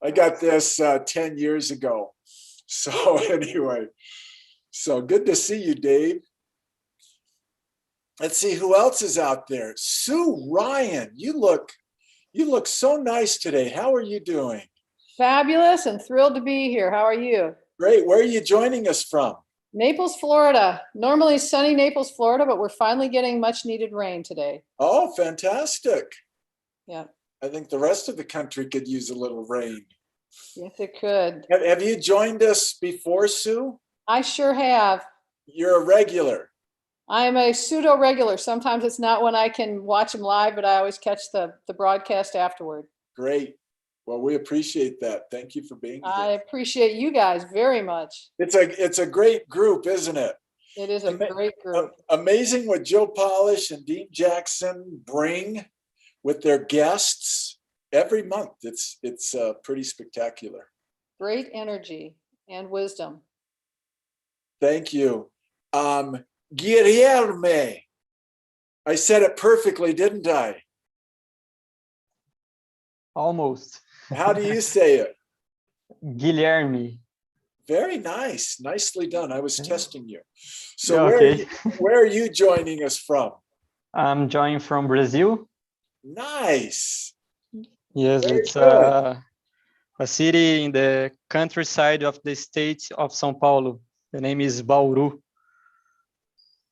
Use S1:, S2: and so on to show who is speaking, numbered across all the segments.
S1: I got this 10 years ago. So anyway, so good to see you, Dave. Let's see who else is out there. Sue Ryan, you look so nice today. How are you doing?
S2: Fabulous and thrilled to be here. How are you?
S1: Great. Where are you joining us from?
S2: Naples, Florida. Normally sunny Naples, Florida, but we're finally getting much needed rain today.
S1: Oh, fantastic.
S2: Yeah.
S1: I think the rest of the country could use a little rain.
S2: Yes, it could.
S1: Have you joined us before, Sue?
S2: I sure have.
S1: You're a regular.
S2: I'm a pseudo regular. Sometimes it's not when I can watch them live, but I always catch the broadcast afterward.
S1: Great. Well, we appreciate that. Thank you for being here.
S2: I appreciate you guys very much.
S1: It's a great group, isn't it?
S2: It is a great group.
S1: Amazing what Joe Polish and Dean Jackson bring with their guests every month. It's pretty spectacular.
S2: Great energy and wisdom.
S1: Thank you. Guilherme. I said it perfectly, didn't I?
S3: Almost.
S1: How do you say it?
S3: Guilherme.
S1: Very nice. Nicely done. I was testing you. So
S3: Okay.
S1: where are you joining us from?
S3: I'm joining from Brazil.
S1: Nice.
S3: Yes,
S1: Very
S3: it's
S1: good.
S3: a city in the countryside of the state of São Paulo. The name is Bauru.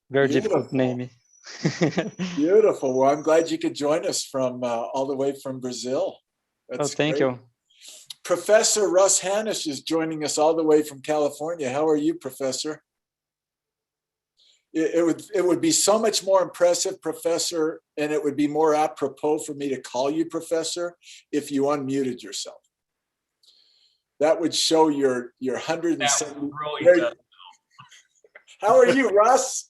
S3: Very difficult name.
S1: Beautiful. Well, I'm glad you could join us from all the way from Brazil. That's
S3: Thank
S1: great.
S3: you.
S1: Professor Russ Hanisch is joining us all the way from California. How are you, Professor? It would be so much more impressive, Professor, and it would be more apropos for me to call you Professor if you unmuted yourself. That would show your 170.
S4: Really
S1: How are you, Russ?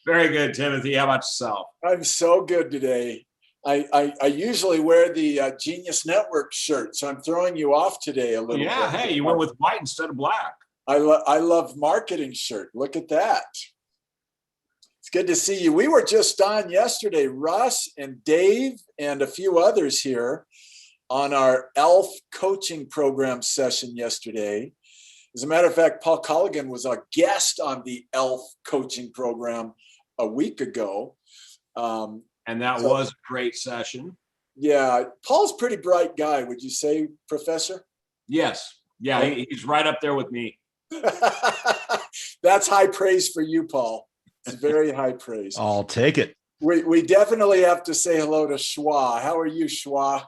S4: Very good, Timothy. How about yourself?
S1: I'm so good today. I usually wear the Genius Network shirt, so I'm throwing you off today a little bit.
S4: Yeah, hey, you went with white instead of black.
S1: I love marketing shirt. Look at that. It's good to see you. We were just on yesterday, Russ and Dave and a few others here on our ELF coaching program session yesterday. As a matter of fact, Paul Colligan was a guest on the ELF coaching program a week ago.
S4: And that was a great session.
S1: Yeah, Paul's a pretty bright guy, would you say, Professor?
S4: Yes. Yeah, he's right up there with me.
S1: That's high praise for you, Paul. It's very high praise.
S5: I'll take it.
S1: We definitely have to say hello to Schwa. How are you, Schwa?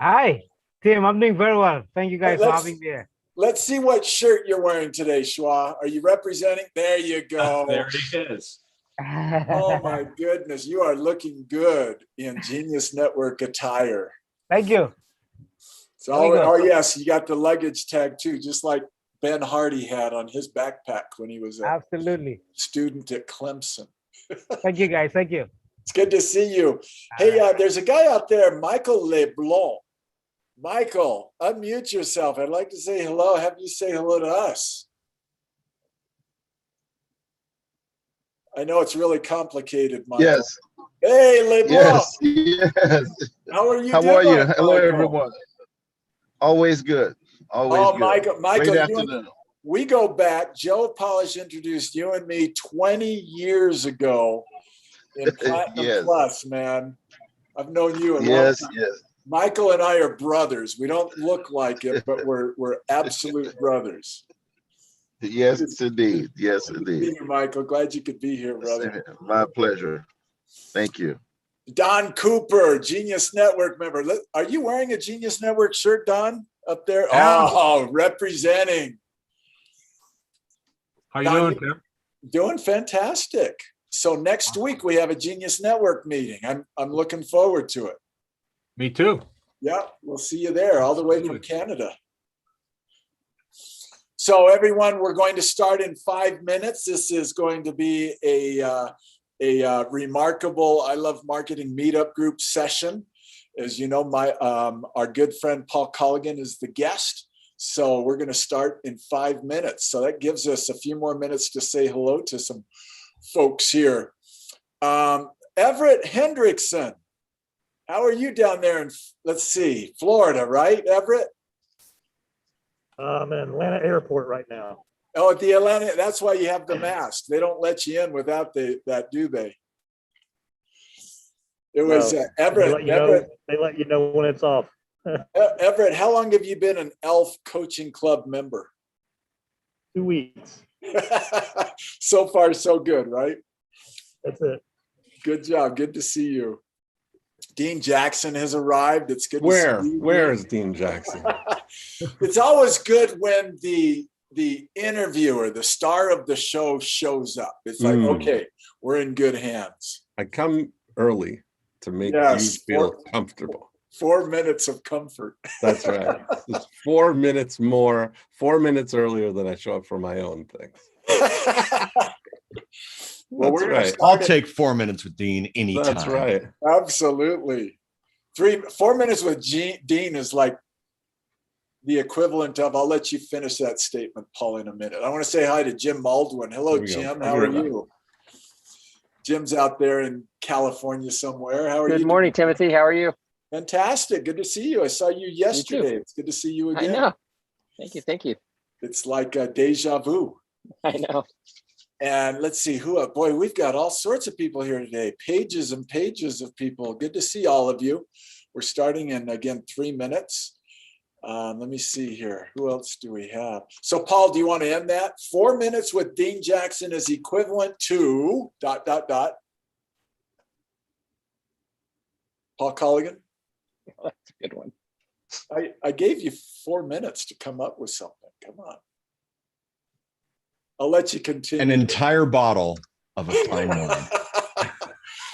S6: Hi, Tim. I'm doing very well. Thank you guys for having me here.
S1: Let's see what shirt you're wearing today, Schwa. Are you representing? There you go.
S4: There he is.
S1: Oh my goodness, you are looking good in Genius Network attire.
S6: Thank you.
S1: So, oh yes, you got the luggage tag too, just like Ben Hardy had on his backpack when he was a student at Clemson.
S6: Thank you, guys. Thank you.
S1: It's good to see you. Hey, there's a guy out there, Michael LeBlanc. Michael, unmute yourself. I'd like to say hello. Have you say hello to us. I know it's really complicated, Michael.
S7: Yes.
S1: Hey, LeBlanc.
S7: Yes.
S1: How are you
S7: How
S1: doing?
S7: are you? Hello,
S1: Michael?
S7: everyone. Always good. Always good.
S1: Michael, we go back. Joe Polish introduced you and me 20 years ago in Platinum Plus, man. I've known you a long time. Yes. Michael and I are brothers. We don't look like it, but we're absolute brothers.
S7: Yes, indeed. Yes, indeed.
S1: Thank you, Michael. Glad you could be here, brother.
S7: My pleasure. Thank you.
S1: Don Cooper, Genius Network member. Are you wearing a Genius Network shirt, Don, up there? Oh, representing.
S4: How you doing, Tim?
S1: Doing fantastic. So next week we have a Genius Network meeting. I'm looking forward to it.
S4: Me too.
S1: Yeah, we'll see you there all the way from Canada. So everyone, we're going to start in 5 minutes. This is going to be a remarkable I Love Marketing meetup group session. As you know, our good friend Paul Colligan is the guest. So we're going to start in 5 minutes. So that gives us a few more minutes to say hello to some folks here. Everett Hendrickson. How are you down there in, let's see, Florida, right, Everett?
S5: I'm in Atlanta Airport right now.
S1: Oh, at the Atlanta, that's why you have the mask. They don't let you in without that, do they? It was Everett.
S5: They let you know when it's off.
S1: Everett, how long have you been an ELF coaching club member?
S5: 2 weeks.
S1: So far, so good, right?
S5: That's it.
S1: Good job. Good to see you. Dean Jackson has arrived. It's good to see you.
S8: Where is Dean Jackson?
S1: It's always good when the interviewer, the star of the show, shows up. It's like, okay, we're in good hands.
S8: I come early to make you feel comfortable.
S1: 4 minutes of comfort.
S8: That's right. It's 4 minutes more, 4 minutes earlier than I show up for my own things.
S1: Well, we're
S8: right.
S9: I'll take 4 minutes with Dean anytime.
S8: That's right.
S1: Absolutely. 4 minutes with Dean is like the equivalent of, I'll let you finish that statement, Paul, in a minute. I want to say hi to Jim Baldwin. Hello, Jim. How are you? Jim's out there in California somewhere. How are you?
S10: Good morning, Timothy. How are you?
S1: Fantastic. Good to see you. I saw you yesterday. It's good to see you again.
S10: I know. Thank you. Thank you.
S1: It's like a deja vu.
S10: I know.
S1: And let's see boy, we've got all sorts of people here today. Pages and pages of people. Good to see all of you. We're starting in, again, 3 minutes. Let me see here. Who else do we have? So, Paul, do you want to end that? 4 minutes with Dean Jackson is equivalent to ... Paul Colligan?
S10: That's a good one.
S1: I gave you 4 minutes to come up with something. Come on. I'll let you continue.
S9: An entire bottle of a fine wine.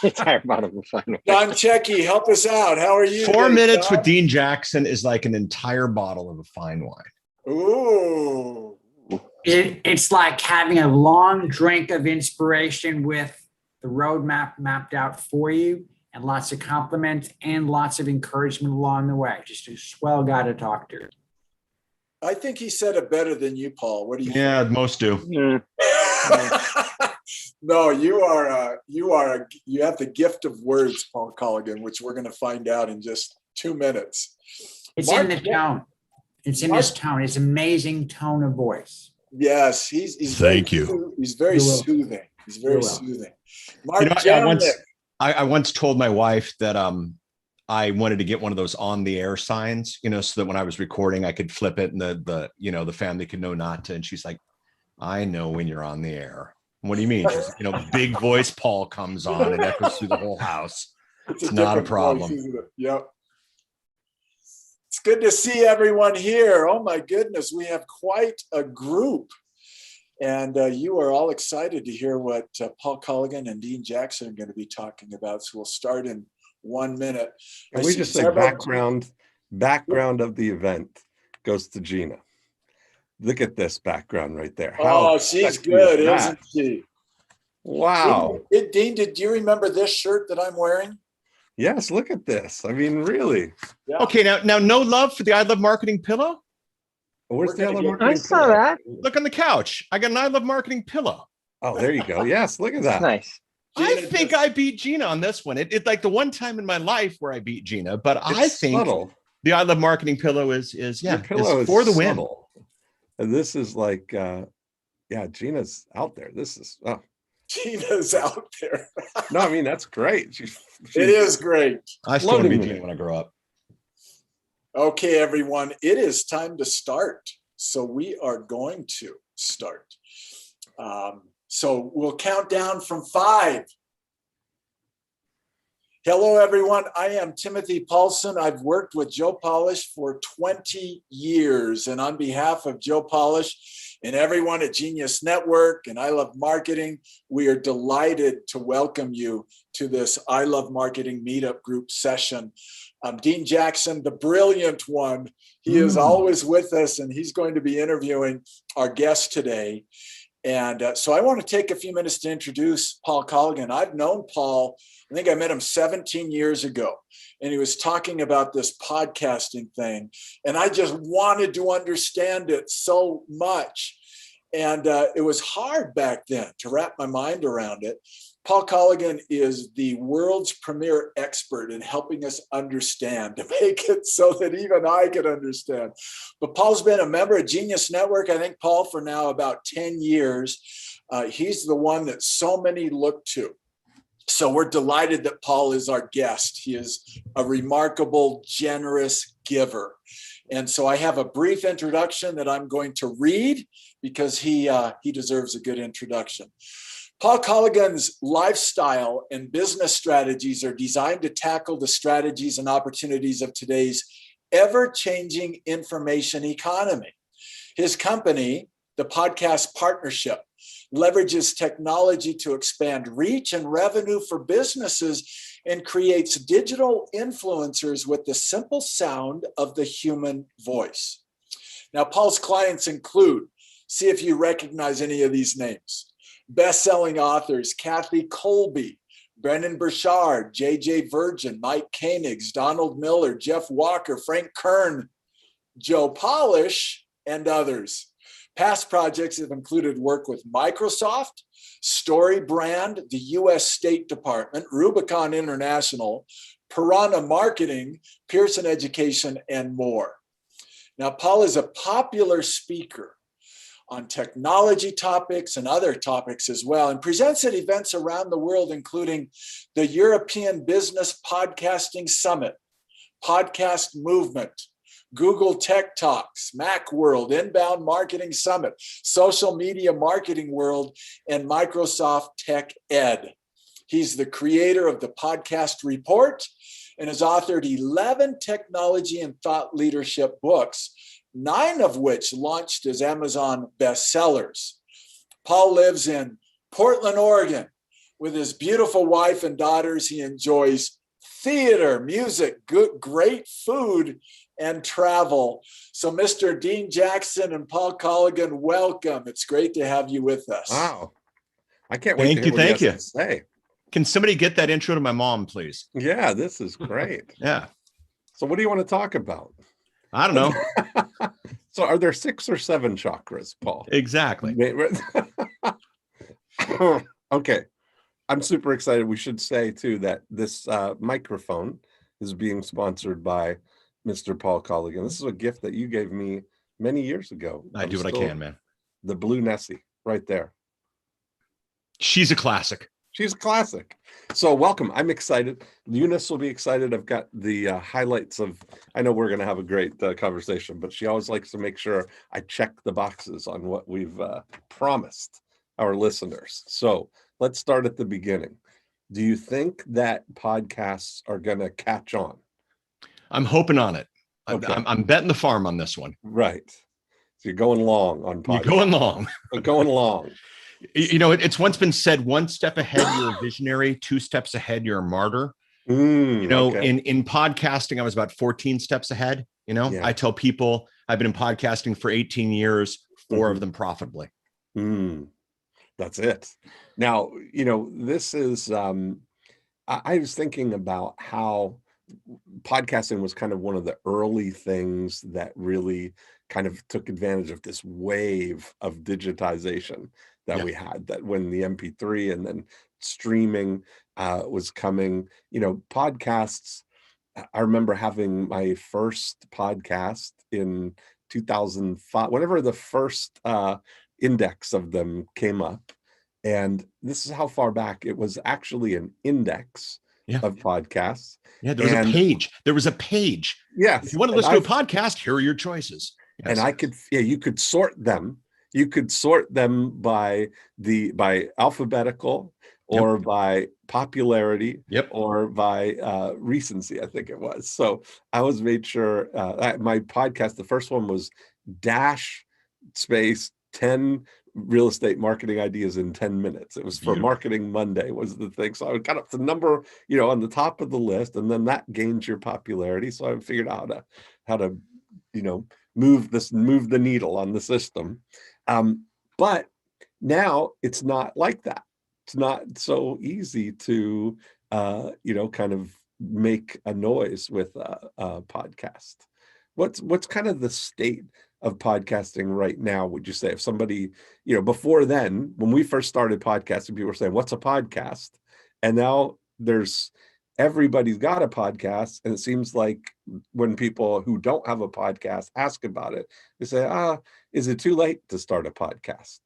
S10: Entire bottle of a fine wine.
S1: Don Checky, help us out. How are you?
S9: 4 minutes with Dean Jackson is like an entire bottle of a fine wine.
S1: Ooh.
S11: It's like having a long drink of inspiration with the roadmap mapped out for you and lots of compliments and lots of encouragement along the way. Just a swell guy to talk to.
S1: I think he said it better than you, Paul. What do you think?
S9: Yeah, most do.
S1: No, you have the gift of words, Paul Colligan, which we're going to find out in just 2 minutes.
S11: It's in the tone. It's in his tone. His amazing tone of voice.
S1: Yes, he's
S9: Thank you.
S1: He's very soothing. He's very soothing. Mark,
S9: I once told my wife that I wanted to get one of those on the air signs, so that when I was recording, I could flip it and the family could know not to. And she's like, I know when you're on the air. What do you mean? She's like, big voice Paul comes on and echoes through the whole house. It's not a problem.
S1: Voice, isn't it? Yep. It's good to see everyone here. Oh my goodness, we have quite a group. And you are all excited to hear what Paul Colligan and Dean Jackson are going to be talking about. So we'll start in 1 minute.
S8: And we just say background of the event goes to Gina. Look at this background right there.
S1: She's good, isn't she?
S8: Wow.
S1: Dean, did you remember this shirt that I'm wearing?
S8: Yes, look at this. I mean, really.
S1: Yeah.
S9: Okay, now no love for the I Love Marketing pillow?
S8: Where's the I Love Marketing
S10: I saw that.
S9: Look on the couch. I got an I Love Marketing pillow.
S8: Oh, there you go. Yes, look at that.
S10: Nice.
S9: I think I beat Gina on this one. It's like the one time in my life where I beat Gina, but I think
S8: subtle.
S9: The I Love Marketing pillow is for the win.
S8: And this is like, Gina's out there.
S1: Gina's out there.
S8: No, I mean, that's great.
S1: It is great.
S9: I still want to be Gina when I grow up.
S1: Okay, everyone, it is time to start. So we are going to start. So we'll count down from 5. Hello, everyone. I am Timothy Paulson. I've worked with Joe Polish for 20 years. And on behalf of Joe Polish and everyone at Genius Network and I Love Marketing, we are delighted to welcome you to this I Love Marketing meetup group session. Dean Jackson, the brilliant one, he is always with us, and he's going to be interviewing our guest today. And so I want to take a few minutes to introduce Paul Colligan. I've known Paul, I think I met him 17 years ago, and he was talking about this podcasting thing. And I just wanted to understand it so much. And it was hard back then to wrap my mind around it. Paul Colligan is the world's premier expert in helping us understand, to make it so that even I can understand. But Paul's been a member of Genius Network, I think, Paul, for now about 10 years. He's the one that so many look to. So we're delighted that Paul is our guest. He is a remarkable, generous giver. And so I have a brief introduction that I'm going to read because he deserves a good introduction. Paul Colligan's lifestyle and business strategies are designed to tackle the strategies and opportunities of today's ever-changing information economy. His company, the Podcast Partnership, leverages technology to expand reach and revenue for businesses and creates digital influencers with the simple sound of the human voice. Now, Paul's clients include, see if you recognize any of these names, best-selling authors Kathy Colby, Brennan Burchard, J.J. Virgin, Mike Koenigs, Donald Miller, Jeff Walker, Frank Kern, Joe Polish, and others. Past projects have included work with Microsoft, Story Brand, the U.S. State Department, Rubicon International, Piranha Marketing, Pearson Education, and more. Now, Paul is a popular speaker on technology topics and other topics as well, and presents at events around the world, including the European Business Podcasting Summit, Podcast Movement, Google Tech Talks, Macworld, Inbound Marketing Summit, Social Media Marketing World, and Microsoft Tech Ed. He's the creator of the Podcast Report and has authored 11 technology and thought leadership books, 9 of which launched as Amazon bestsellers. Paul lives in Portland, Oregon, with his beautiful wife and daughters. He enjoys theater, music, great food, and travel. So Mr. Dean Jackson and Paul Colligan, welcome. It's great to have you with us.
S8: Wow. I can't wait to hear what he has to say.
S9: Can somebody get that intro to my mom, please?
S8: Yeah, this is great.
S9: Yeah.
S8: So what do you want to talk about?
S9: I don't know.
S8: So are there 6 or 7 chakras, Paul?
S9: Exactly.
S8: Okay. I'm super excited. We should say too that this microphone is being sponsored by Mr. Paul Colligan. This is a gift that you gave me many years ago.
S9: I do what I can, man.
S8: The Blue Nessie right there.
S9: She's a classic.
S8: She's a classic. So welcome. I'm excited. Eunice will be excited. I've got the highlights of, I know we're going to have a great conversation, but she always likes to make sure I check the boxes on what we've promised our listeners. So let's start at the beginning. Do you think that podcasts are going to catch on?
S9: I'm hoping on it.
S8: Okay.
S9: I'm betting the farm on this one.
S8: Right. So you're going long on podcasts.
S9: You're going long.
S8: Going long.
S9: You know, it's once been said, 1 step ahead, you're a visionary, 2 steps ahead, you're a martyr. You know,
S8: okay.
S9: in podcasting, I was about 14 steps ahead. You know,
S8: Yeah.
S9: I tell people I've been in podcasting for 18 years, 4 of them profitably.
S8: That's it. Now, you know, this is, I was thinking about how podcasting was kind of one of the early things that really kind of took advantage of this wave of digitization that we had, that when the MP3 and then streaming was coming, you know, podcasts. I remember having my first podcast in 2005, whenever the first index of them came up. And this is how far back it was actually an index of podcasts.
S9: Yeah, there was a page. There was a page.
S8: Yes.
S9: If you want to listen to a podcast, here are your choices. Yes.
S8: And I could, you could sort them. You could sort them by alphabetical or by popularity or by recency, I think it was. So I was made sure my podcast, the first one was /10 real estate marketing ideas in 10 minutes. It was for Marketing Monday was the thing. So I got up to number, you know, on the top of the list, and then that gains your popularity. So I figured out how to, you know, move the needle on the system. But now it's not like that. It's not so easy to, you know, kind of make a noise with a podcast. what's kind of the state of podcasting right now, would you say? If somebody, before then, when we first started podcasting, people were saying, what's a podcast? And now everybody's got a podcast. And it seems like when people who don't have a podcast ask about it, they say, is it too late to start a podcast?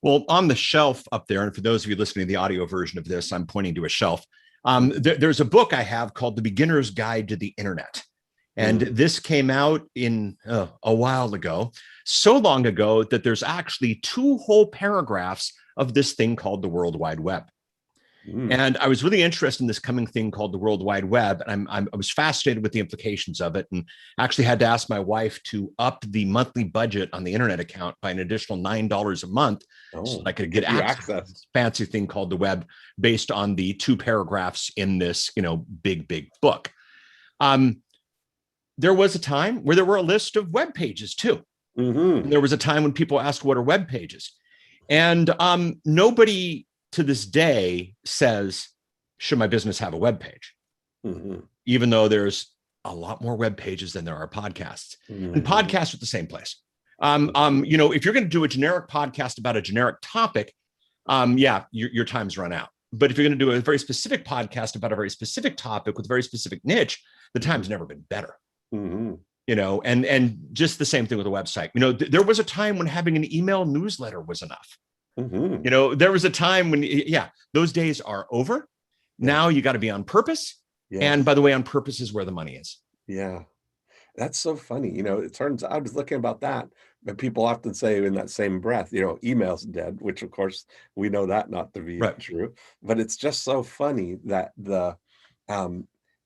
S9: Well, on the shelf up there, and for those of you listening to the audio version of this, I'm pointing to a shelf. There's a book I have called The Beginner's Guide to the Internet. And this came out in a while ago, so long ago that there's actually 2 whole paragraphs of this thing called the World Wide Web. And I was really interested in this coming thing called the World Wide Web. And I was fascinated with the implications of it, and actually had to ask my wife to up the monthly budget on the internet account by an additional $9 a month so that I could get access to this fancy thing called the web based on the 2 paragraphs in this, big book. There was a time where there were a list of web pages too. And there was a time when people asked, what are web pages? And nobody to this day says, should my business have a web page? Even though there's a lot more web pages than there are podcasts. And podcasts are at the same place. If you're going to do a generic podcast about a generic topic, your time's run out. But if you're going to do a very specific podcast about a very specific topic with a very specific niche, the time's never been better. And just the same thing with a website. There was a time when having an email newsletter was enough. There was a time when, those days are over. Now you got to be on purpose. And by the way, on purpose is where the money is.
S8: Yeah. That's so funny. It turns out, I was looking about that, but people often say in that same breath, email's dead, which of course we know that not to be true, but it's just so funny that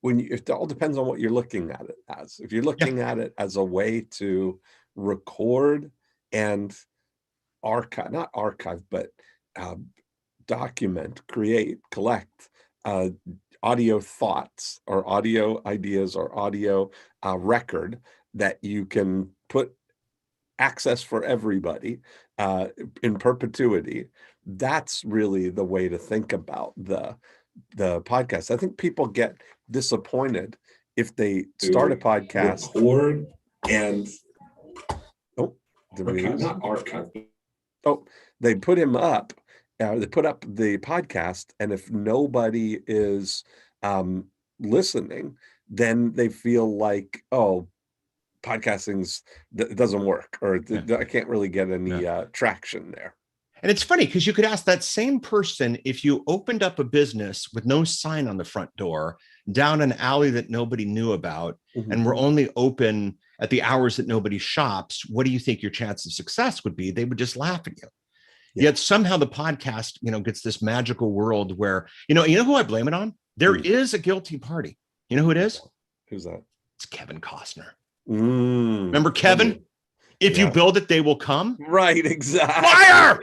S8: it all depends on what you're looking at it as. If you're looking at it as a way to record and document, create, collect audio thoughts or audio ideas or audio record that you can put access for everybody in perpetuity, that's really the way to think about the podcast. I think people get disappointed if they start a podcast
S1: Record
S8: and they put him up. They put up the podcast, and if nobody is listening, then they feel like, podcasting's doesn't work, or I can't really get any traction there.
S9: And it's funny because you could ask that same person, if you opened up a business with no sign on the front door down an alley that nobody knew about, and were only open at the hours that nobody shops, what do you think your chance of success would be? They would just laugh at you. Yet somehow the podcast, gets this magical world where, you know who I blame it on? There is a guilty party. You know who it is?
S8: Who's that?
S9: It's Kevin Costner. Remember Kevin? If you build it, they will come.
S8: Right, exactly.
S9: Liar!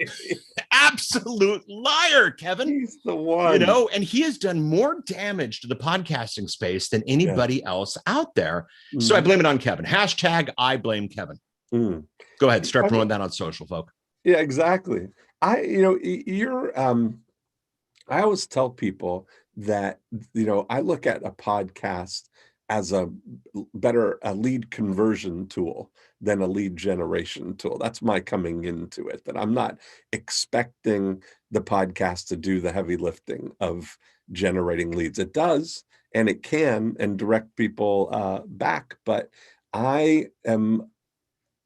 S9: Absolute liar, Kevin.
S8: He's the one.
S9: And he has done more damage to the podcasting space than anybody else out there. So I blame it on Kevin. # I blame Kevin. Go ahead, start promoting that on social, folk.
S8: Yeah, exactly. I always tell people that, I look at a podcast as a lead conversion tool than a lead generation tool. That's my coming into it, that I'm not expecting the podcast to do the heavy lifting of generating leads. It does, and it can, and direct people back. But I am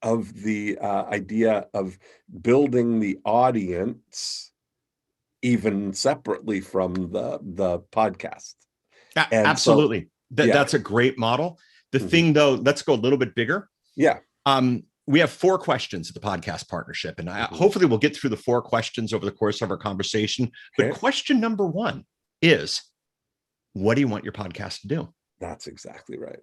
S8: of the idea of building the audience even separately from the podcast. And
S9: absolutely. That's a great model. The thing though, let's go a little bit bigger.
S8: Yeah.
S9: We have 4 questions at the podcast partnership, and hopefully we'll get through the 4 questions over the course of our conversation. But question number 1 is, what do you want your podcast to do?
S8: That's exactly right.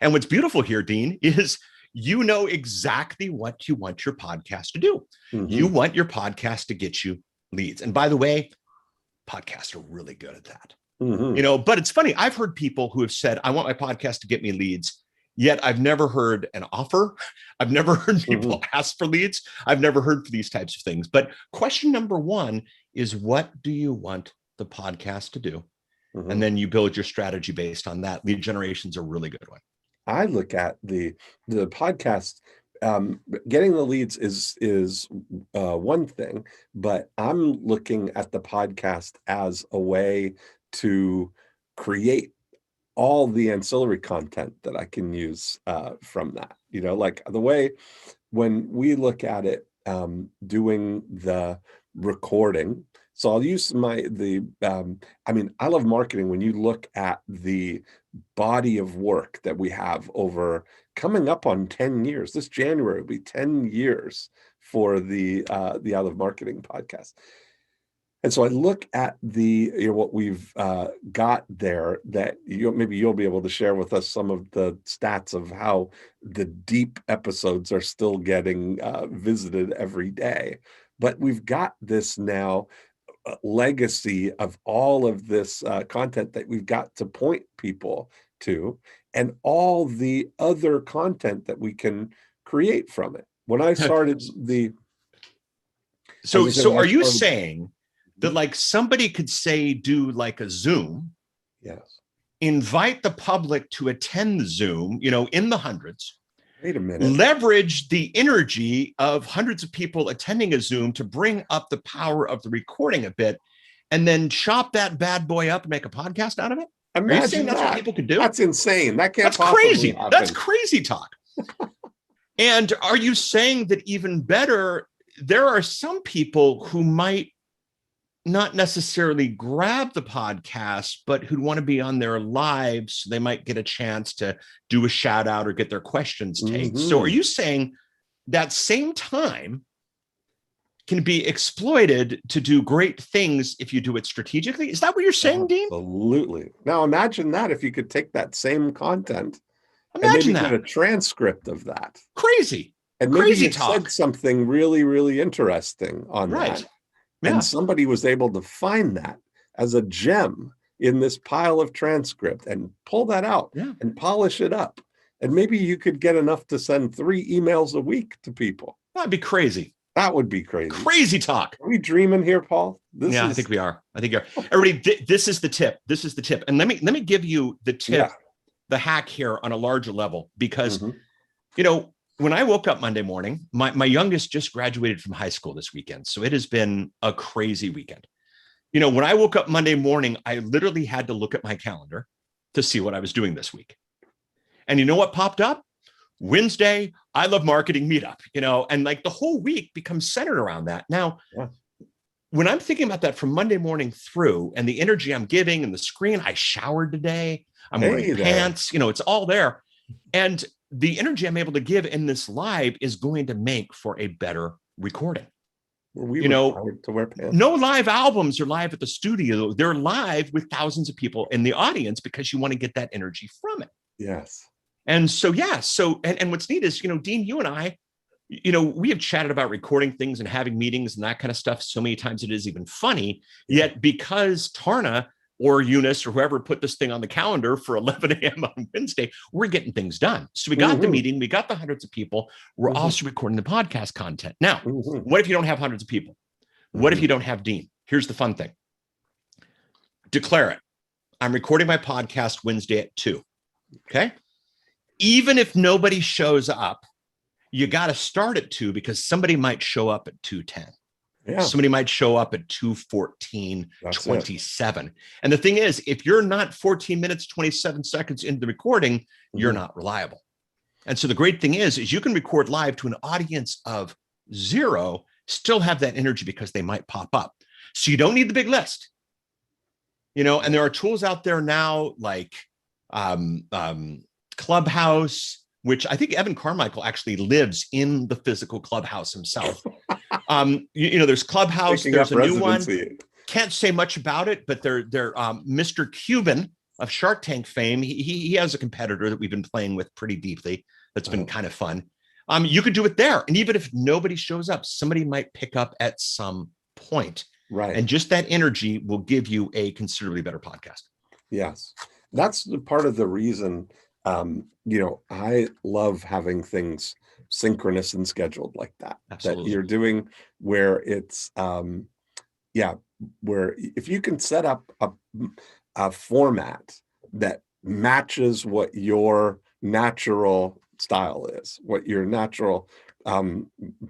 S9: And what's beautiful here, Dean, is exactly what you want your podcast to do. You want your podcast to get you leads. And by the way, podcasts are really good at that. But it's funny. I've heard people who have said, I want my podcast to get me leads. Yet I've never heard an offer. I've never heard people ask for leads. I've never heard for these types of things. But question number 1 is, what do you want the podcast to do? And then you build your strategy based on that. Lead generation is a really good one.
S8: I look at the podcast, getting the leads is one thing, but I'm looking at the podcast as a way to create all the ancillary content that I can use from that. Like the way when we look at it, doing the recording. So I'll use I love marketing. When you look at the body of work that we have over coming up on 10 years, this January will be 10 years for the I Love Marketing podcast. And so I look at what we've got there, that maybe you'll be able to share with us some of the stats of how the deep episodes are still getting visited every day. But we've got this now legacy of all of this content that we've got to point people to, and all the other content that we can create from it. When I started
S9: So are you saying that like somebody could say, do like a Zoom,
S8: yes,
S9: invite the public to attend the Zoom, in the hundreds,
S8: wait a minute,
S9: leverage the energy of hundreds of people attending a Zoom to bring up the power of the recording a bit, and then chop that bad boy up and make a podcast out of it?
S8: Imagine
S9: are you saying that's
S8: that.
S9: what people could do?
S8: That's insane. That can't
S9: That's
S8: possibly
S9: crazy.
S8: happen.
S9: That's crazy talk. And are you saying that even better, there are some people who might not necessarily grab the podcast, but who'd want to be on their lives, so they might get a chance to do a shout out or get their questions taken. So are you saying that same time can be exploited to do great things if you do it strategically? Is that what you're saying, Dean?
S8: Absolutely. Now imagine that if you could take that same content and
S9: Imagine
S8: maybe
S9: that.
S8: get a transcript of that.
S9: Crazy.
S8: And maybe
S9: Crazy
S8: you
S9: talk.
S8: said something really, really interesting on
S9: Right.
S8: that.
S9: Yeah.
S8: And somebody was able to find that as a gem in this pile of transcript and pull that out and polish it up. And maybe you could get enough to send 3 emails a week to people.
S9: That'd be crazy.
S8: That would be crazy.
S9: Crazy talk.
S8: Are we dreaming here, Paul?
S9: I think we are. Everybody, this is the tip. This is the tip. And let me give you the tip, the hack here on a larger level, because, when I woke up Monday morning, my youngest just graduated from high school this weekend. So it has been a crazy weekend. When I woke up Monday morning, I literally had to look at my calendar to see what I was doing this week. And you know what popped up? Wednesday, I Love Marketing meetup, and like the whole week becomes centered around that. Now, when I'm thinking about that from Monday morning through, and the energy I'm giving and the screen, I showered today, I'm wearing pants, it's all there. And the energy I'm able to give in this live is going to make for a better recording.
S8: To wear pants.
S9: No live albums are live at the studio. They're live with thousands of people in the audience because you want to get that energy from it.
S8: Yes.
S9: And so, and what's neat is, Dean, you and I, we have chatted about recording things and having meetings and that kind of stuff so many times it is even funny. Yet because Tarna or Eunice or whoever put this thing on the calendar for 11 a.m. on Wednesday, we're getting things done. So we got the meeting, we got the hundreds of people. We're also recording the podcast content. Now, what if you don't have hundreds of people? What if you don't have Dean? Here's the fun thing. Declare it. I'm recording my podcast Wednesday at 2. Okay. Even if nobody shows up, you got to start at 2 because somebody might show up at 2:10. Yeah. Somebody might show up at 2:14, 27. And the thing is, if you're not 14 minutes, 27 seconds into the recording, you're not reliable. And so the great thing is you can record live to an audience of 0, still have that energy because they might pop up. So you don't need the big list, and there are tools out there now like Clubhouse, which I think Evan Carmichael actually lives in the physical Clubhouse himself. There's Clubhouse, there's a new one. Can't say much about it, but they're Mr. Cuban of Shark Tank fame. He has a competitor that we've been playing with pretty deeply. That's been kind of fun. You could do it there. And even if nobody shows up, somebody might pick up at some point.
S8: Right.
S9: And just that energy will give you a considerably better podcast.
S8: Yes. That's the part of the reason, I love having things synchronous and scheduled like that.
S9: Absolutely.
S8: That you're doing where it's, where if you can set up a format that matches what your natural style is, what your natural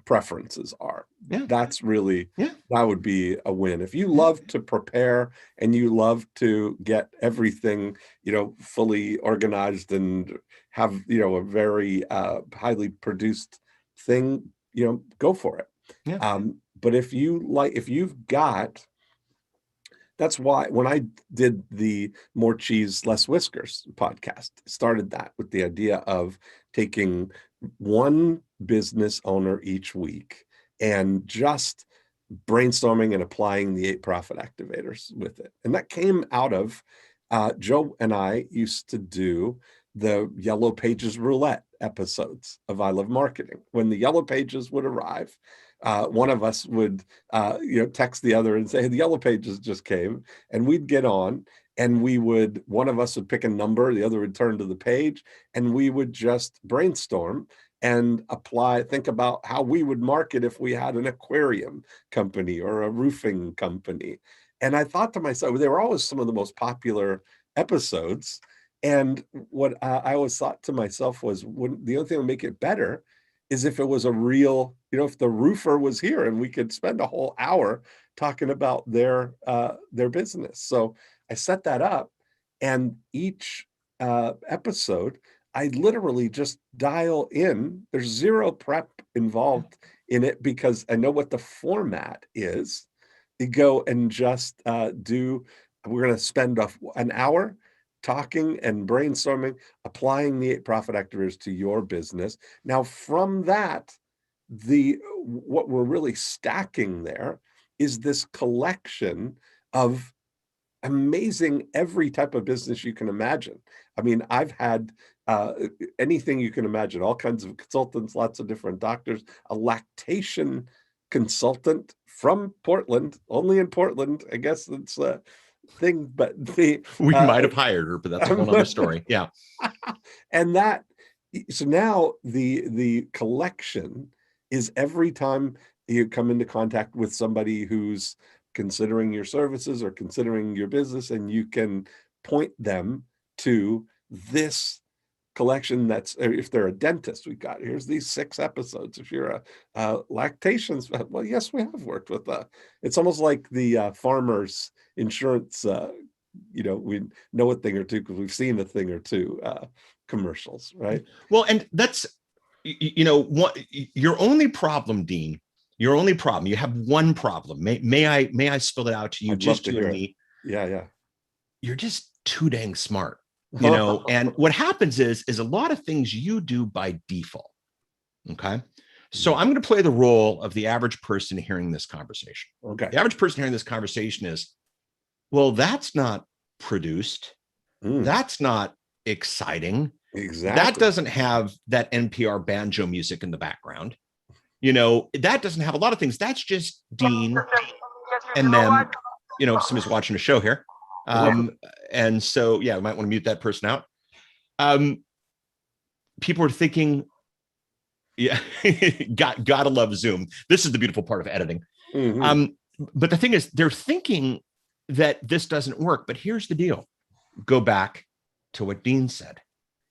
S8: preferences are.
S9: Yeah.
S8: That's really,
S9: Yeah.
S8: that would be a win. If you love to prepare and you love to get everything, fully organized and have, a very highly produced thing, go for it.
S9: Yeah.
S8: But if you've got, that's why when I did the More Cheese, Less Whiskers podcast, started that with the idea of taking one business owner each week and just brainstorming and applying the 8 profit activators with it. And that came out of Joe and I used to do the Yellow Pages roulette episodes of I Love Marketing. When the Yellow Pages would arrive, one of us would text the other and say, hey, the Yellow Pages just came, and we'd get on and one of us would pick a number, the other would turn to the page, and we would just brainstorm and think about how we would market if we had an aquarium company or a roofing company. And I thought to myself, they were always some of the most popular episodes. And what I always thought to myself was, the only thing that would make it better is if it was a real, if the roofer was here and we could spend a whole hour talking about their business. So I set that up, and each episode, I literally just dial in. There's zero prep involved in it because I know what the format is. You go and just we're going to spend an hour talking and brainstorming, applying the 8 profit activators to your business. Now, from that, what we're really stacking there is this collection of amazing every type of business you can imagine. I mean, I've had anything you can imagine, all kinds of consultants, lots of different doctors, a lactation consultant from Portland, only in Portland. I guess it's a thing, but we
S9: might have hired her, but that's a whole other story. Yeah.
S8: And so now the collection is every time you come into contact with somebody who's considering your services or considering your business, and you can point them to this collection. That's, if they're a dentist, here's these 6 episodes. If you're a lactation, well, yes, we have worked with it's almost like the farmers insurance, we know a thing or two because we've seen a thing or two commercials, right?
S9: Well, and that's, your only problem, Dean, you have one problem. May I spill it out to you?
S8: I'd
S9: Just
S8: love to
S9: you and
S8: hear
S9: me.
S8: Yeah.
S9: You're just too dang smart, and what happens is a lot of things you do by default. Okay. So I'm going to play the role of the average person hearing this conversation.
S8: Okay.
S9: The average person hearing this conversation is, well, that's not produced. That's not exciting.
S8: Exactly.
S9: That doesn't have that NPR banjo music in the background. That doesn't have a lot of things. That's just Dean. And then, somebody's watching a show here. And so, yeah, I might want to mute that person out. People are thinking, yeah, gotta love Zoom. This is the beautiful part of editing. But the thing is, they're thinking that this doesn't work. But here's the deal. Go back to what Dean said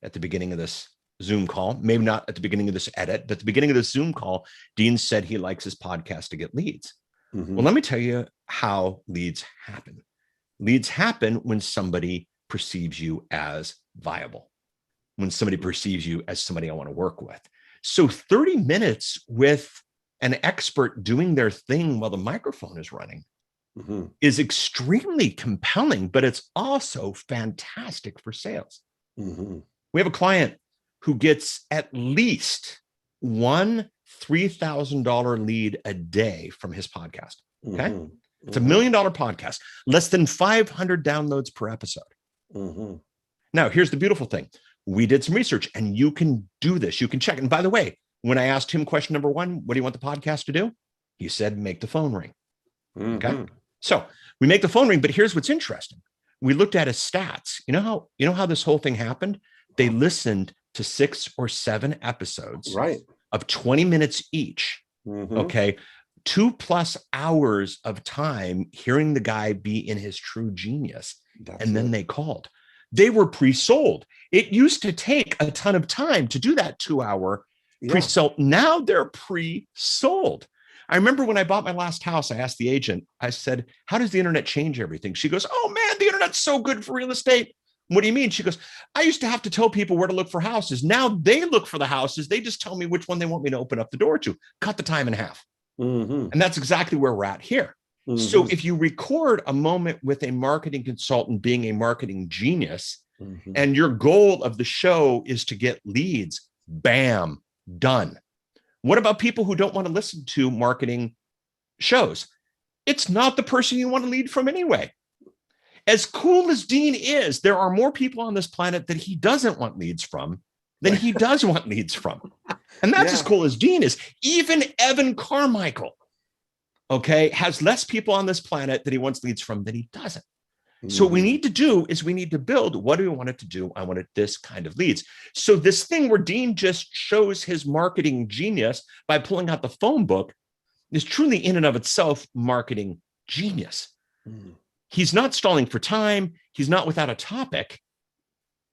S9: at the beginning of this Zoom call. Maybe not at the beginning of this edit, but at the beginning of this Zoom call, Dean said he likes his podcast to get leads. Well, let me tell you how leads happen. Leads happen when somebody perceives you as viable, when somebody perceives you as somebody I want to work with. So 30 minutes with an expert doing their thing while the microphone is running is extremely compelling, but it's also fantastic for sales. We have a client who gets at least one $3,000 lead a day from his podcast. Okay. It's $1 million podcast, less than 500 downloads per episode. Now, here's the beautiful thing. We did some research, and you can do this. You can check. And by the way, when I asked him question number 1, what do you want the podcast to do? He said, make the phone ring. Okay. So we make the phone ring, but here's what's interesting. We looked at his stats. You know how this whole thing happened? They listened to 6 or 7 episodes of 20 minutes each. Okay. 2+ hours of time hearing the guy be in his true genius. Then they called. they were pre-sold. It used to take a ton of time to do that 2-hour pre-sold. Now they're pre-sold. I remember when I bought my last house, I asked the agent, I said, how does the internet change everything? She goes, oh man, the internet's so good for real estate. What do you mean? She goes, I used to have to tell people where to look for houses. Now they look for the houses. They just tell me which one they want me to open up the door to. Cut the time in half. And that's exactly where we're at here. So if you record a moment with a marketing consultant being a marketing genius, and your goal of the show is to get leads, bam, done. What about people who don't want to listen to marketing shows? It's not the person you want to lead from anyway. As cool as Dean is, there are more people on this planet that he doesn't want leads from than he does want leads from. And that's as cool as Dean is. Even Evan Carmichael, okay, has less people on this planet that he wants leads from than he doesn't. So what we need to do is we need to build, what do we want it to do? I wanted this kind of leads. So this thing where Dean just shows his marketing genius by pulling out the phone book is truly in and of itself marketing genius. He's not stalling for time. He's not without a topic.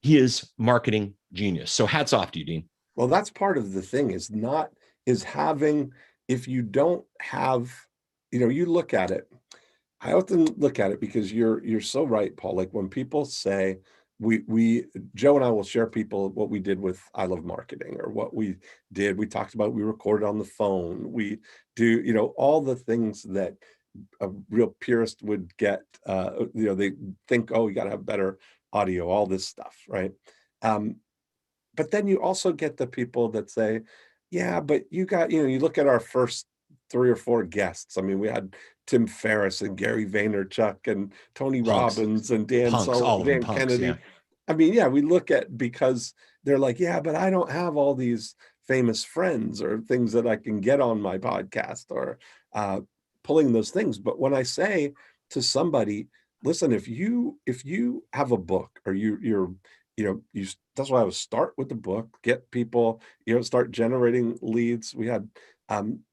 S9: He is marketing genius. So hats off to you, Dean.
S8: Well, that's part of the thing is having, if you don't have, you look at it. I often look at it because you're so right, Paul. Like when people say Joe and I will share people what we did with I Love Marketing or what we did. We talked about, we recorded on the phone. We do, all the things that a real purist would get, they think, oh, you got to have better audio, all this stuff, right? But then you also get the people that say, yeah, but you got, you look at our first 3 or 4 guests. I mean, we had Tim Ferriss and Gary Vaynerchuk and Tony Robbins and Dan Kennedy.
S9: Yeah.
S8: I mean, we look at, because they're like, yeah, but I don't have all these famous friends or things that I can get on my podcast or pulling those things. But when I say to somebody, listen, if you have a book or that's why I would start with the book, get people, start generating leads. We had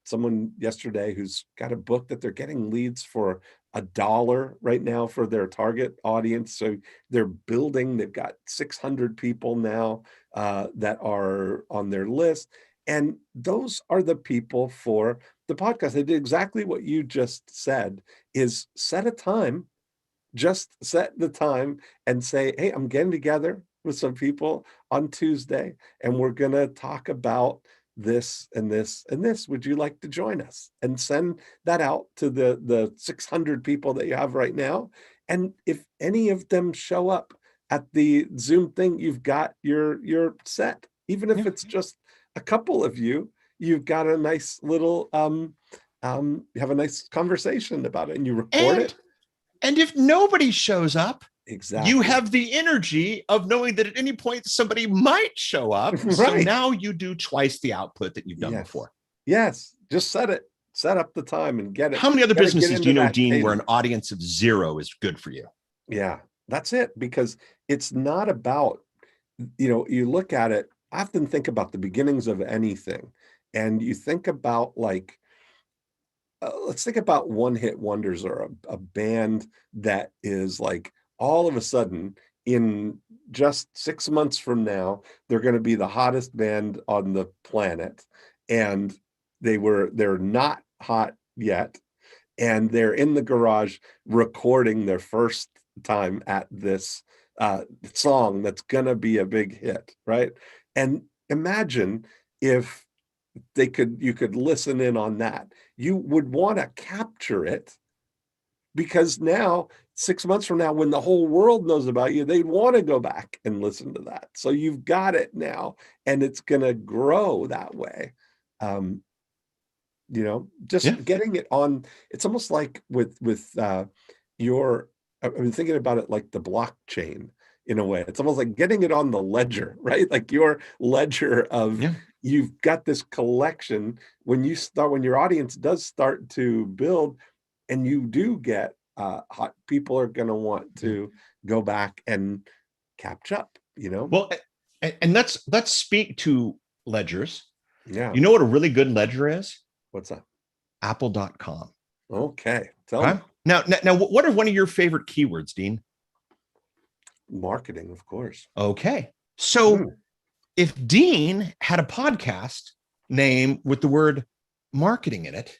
S8: someone yesterday who's got a book that they're getting leads for $1 right now for their target audience. So they're building, they've got 600 people now that are on their list. And those are the people for the podcast. They did exactly what you just said, is set a time, just set the time and say, hey, I'm getting together with some people on Tuesday and we're going to talk about this and this and this. Would you like to join us? And send that out to the 600 people that you have right now. And if any of them show up at the Zoom thing, you've got your set. Even if it's just a couple of you, you've got a nice little you have a nice conversation about it and you record it.
S9: And if nobody shows up,
S8: exactly,
S9: you have the energy of knowing that at any point somebody might show up.
S8: Right.
S9: So now you do twice the output that you've done before.
S8: Yes, just set up the time and get it.
S9: How many other businesses do you know, Dean,
S8: cadence
S9: where an audience of 0 is good for you?
S8: Yeah, that's it. Because it's not about, you look at it, I often think about the beginnings of anything. And you think about like, let's think about one-hit wonders or a band that is like, all of a sudden, in just 6 months from now, they're going to be the hottest band on the planet. And they're not hot yet. And they're in the garage recording their first time at this song that's going to be a big hit, right? And imagine if you could listen in on that. You would want to capture it, because now 6 months from now, when the whole world knows about you, they'd want to go back and listen to that. So you've got it now, and it's going to grow that way. Getting it on. It's almost like with your. I've been thinking about it like the blockchain in a way. It's almost like getting it on the ledger, right? Like your ledger of. Yeah. You've got this collection when your audience does start to build, and you do get hot, people are going to want to go back and catch up,
S9: Well, and let's speak to ledgers.
S8: Yeah.
S9: You know what a really good ledger is?
S8: What's that?
S9: Apple.com.
S8: Okay. Tell me.
S9: Now, what are one of your favorite keywords, Dean?
S8: Marketing, of course.
S9: Okay. So if Dean had a podcast name with the word marketing in it,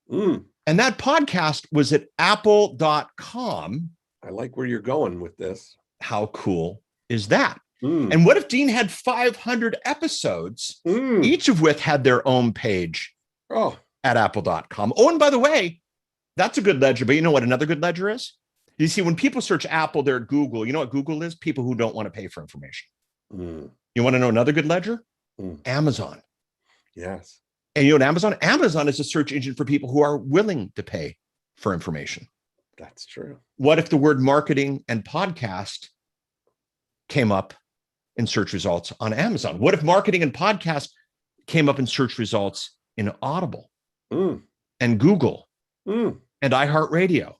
S9: and that podcast was at apple.com.
S8: I like where you're going with this.
S9: How cool is that? And what if Dean had 500 episodes, each of which had their own page at apple.com? Oh, and by the way, that's a good ledger. But you know what another good ledger is? You see, when people search Apple, they're at Google. You know what Google is? People who don't want to pay for information. You want to know another good ledger? Amazon.
S8: Yes.
S9: And you know what Amazon? Amazon is a search engine for people who are willing to pay for information.
S8: That's true.
S9: What if the word marketing and podcast came up in search results on Amazon? What if marketing and podcast came up in search results in Audible and Google and iHeartRadio?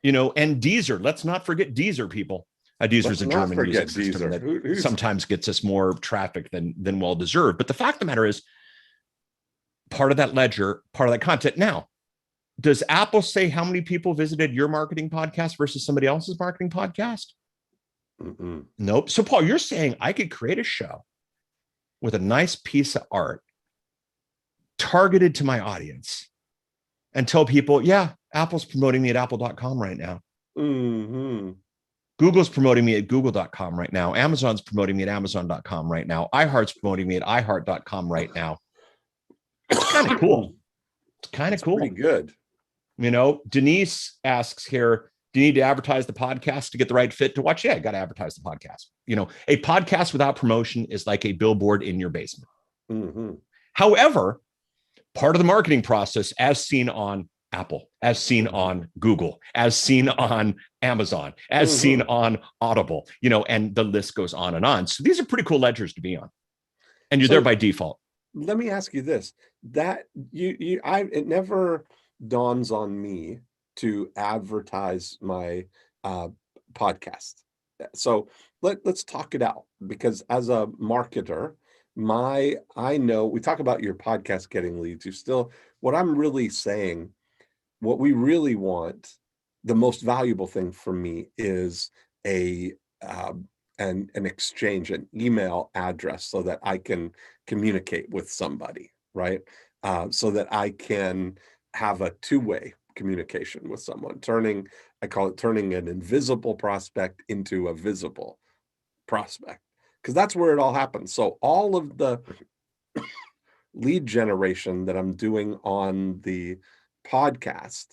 S9: You know, and Deezer. Let's not forget Deezer, people. Deezer's a German music system that sometimes gets us more traffic than well deserved. But the fact of the matter is, part of that ledger, part of that content. Now, does Apple say how many people visited your marketing podcast versus somebody else's marketing podcast? Nope. So, Paul, you're saying I could create a show with a nice piece of art targeted to my audience and tell people, yeah, Apple's promoting me at apple.com right now. Google's promoting me at google.com right now. Amazon's promoting me at amazon.com right now. iHeart's promoting me at iHeart.com right now. It's kind of cool. It's kind of cool.
S8: Pretty good.
S9: You know, Denise asks here, do you need to advertise the podcast to get the right fit to watch? Yeah, I got to advertise the podcast. You know, a podcast without promotion is like a billboard in your basement. However, part of the marketing process, as seen on Apple, as seen on Google, as seen on Amazon, as seen on Audible, you know, and the list goes on and on. So these are pretty cool ledgers to be on. And you're there by default.
S8: Let me ask you this, that it never dawns on me to advertise my podcast. So let's talk it out, because as a marketer, I know we talk about your podcast getting leads. What I'm really saying, what we really want, the most valuable thing for me is an exchange, an email address, so that I can communicate with somebody, right? So that I can have a two-way communication with someone, I call it turning an invisible prospect into a visible prospect, because that's where it all happens. So all of the lead generation that I'm doing on the podcast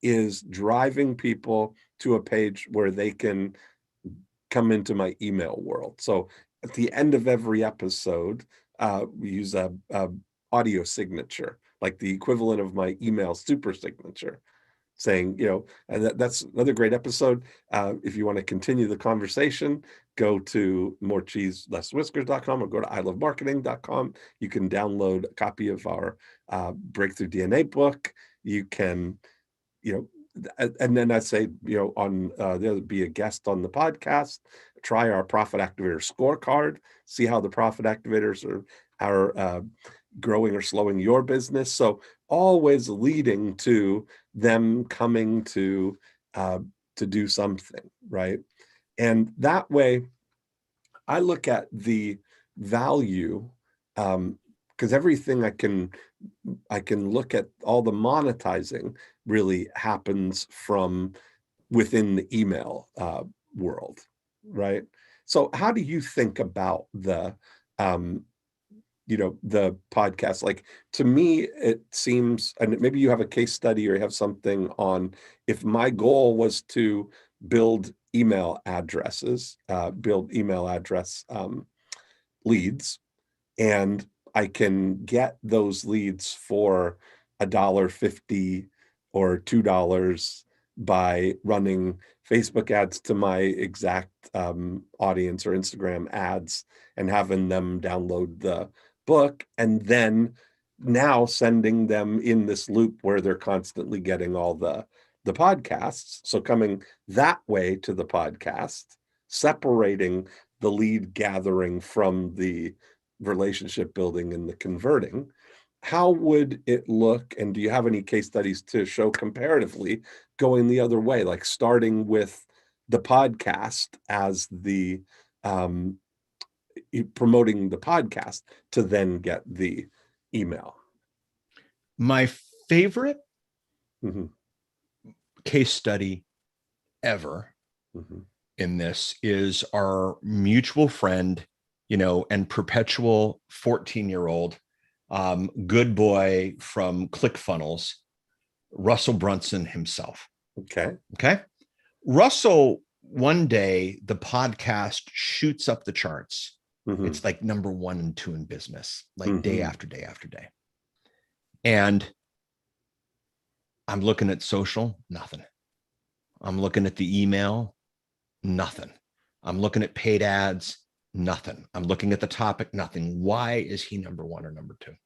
S8: is driving people to a page where they can come into my email world. So at the end of every episode, we use a audio signature, like the equivalent of my email super signature, saying, you know, and that's another great episode. If you want to continue the conversation, go to morecheeselesswhiskers.com or go to ilovemarketing.com. You can download a copy of our Breakthrough DNA book. You can, you know, and then I say, you know, on there'll be a guest on the podcast. Try our Profit Activator scorecard. See how the Profit Activators are growing or slowing your business. So always leading to them coming to do something, right? And that way, I look at the value, because everything I can look at, all the monetizing really happens from within the email world, right? So how do you think about the you know, the podcast? Like, to me, it seems, and maybe you have a case study or you have something on, if my goal was to build email addresses, leads, and I can get those leads for $1.50 or $2 by running Facebook ads to my exact audience, or Instagram ads, and having them download the book, and then now sending them in this loop where they're constantly getting all the podcasts. So coming that way to the podcast, separating the lead gathering from the relationship building and the converting. How would it look? And do you have any case studies to show comparatively going the other way, like starting with the podcast as the promoting the podcast to then get the email?
S9: My favorite
S8: Mhm.
S9: case study ever
S8: Mhm.
S9: in this is our mutual friend, and perpetual 14-year-old good boy from ClickFunnels, Russell Brunson himself.
S8: Okay.
S9: Russell, one day, the podcast shoots up the charts.
S8: Mhm.
S9: It's like number 1 and 2 in business, like day
S8: Mhm.
S9: after day after day. And I'm looking at social, nothing. I'm looking at the email, nothing. I'm looking at paid ads, nothing. I'm looking at the topic, nothing. Why is he number 1 or number 2?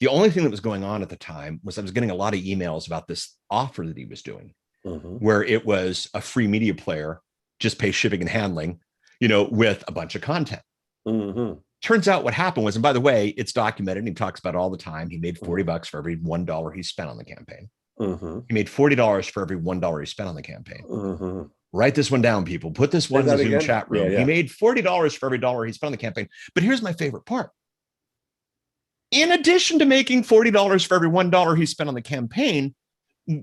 S9: The only thing that was going on at the time was I was getting a lot of emails about this offer that he was doing,
S8: Mhm.
S9: where it was a free media player, just pay shipping and handling, with a bunch of content.
S8: Mhm.
S9: Turns out what happened was, and by the way, it's documented, and he talks about it all the time. He made $40 for every $1 he spent on the campaign.
S8: Mhm.
S9: He made $40 for every $1 he spent on the campaign.
S8: Mhm.
S9: Write this one down, people. Put this one in
S8: that
S9: the Zoom
S8: again?
S9: chat room.
S8: Yeah.
S9: He made $40 for every dollar he spent on the campaign. But here's my favorite part. In addition to making $40 for every $1 he spent on the campaign,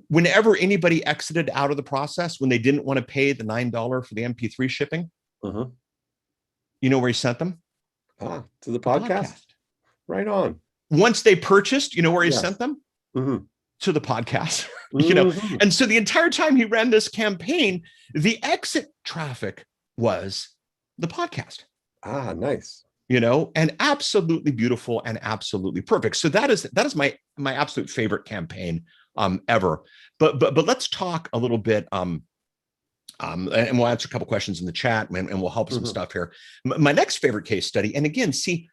S9: whenever anybody exited out of the process, when they didn't want to pay the $9 for the MP3 shipping,
S8: Mhm.
S9: you know where he sent them?
S8: To the podcast. Right on.
S9: Once they purchased, you know where he
S8: Yes.
S9: sent them?
S8: Mhm.
S9: To the podcast.
S8: Mhm.
S9: And so the entire time he ran this campaign, the exit traffic was the podcast.
S8: Nice.
S9: And absolutely beautiful and absolutely perfect. So that is my absolute favorite campaign ever. But let's talk a little bit and we'll answer a couple questions in the chat and we'll help some stuff here. My next favorite case study, and again, see,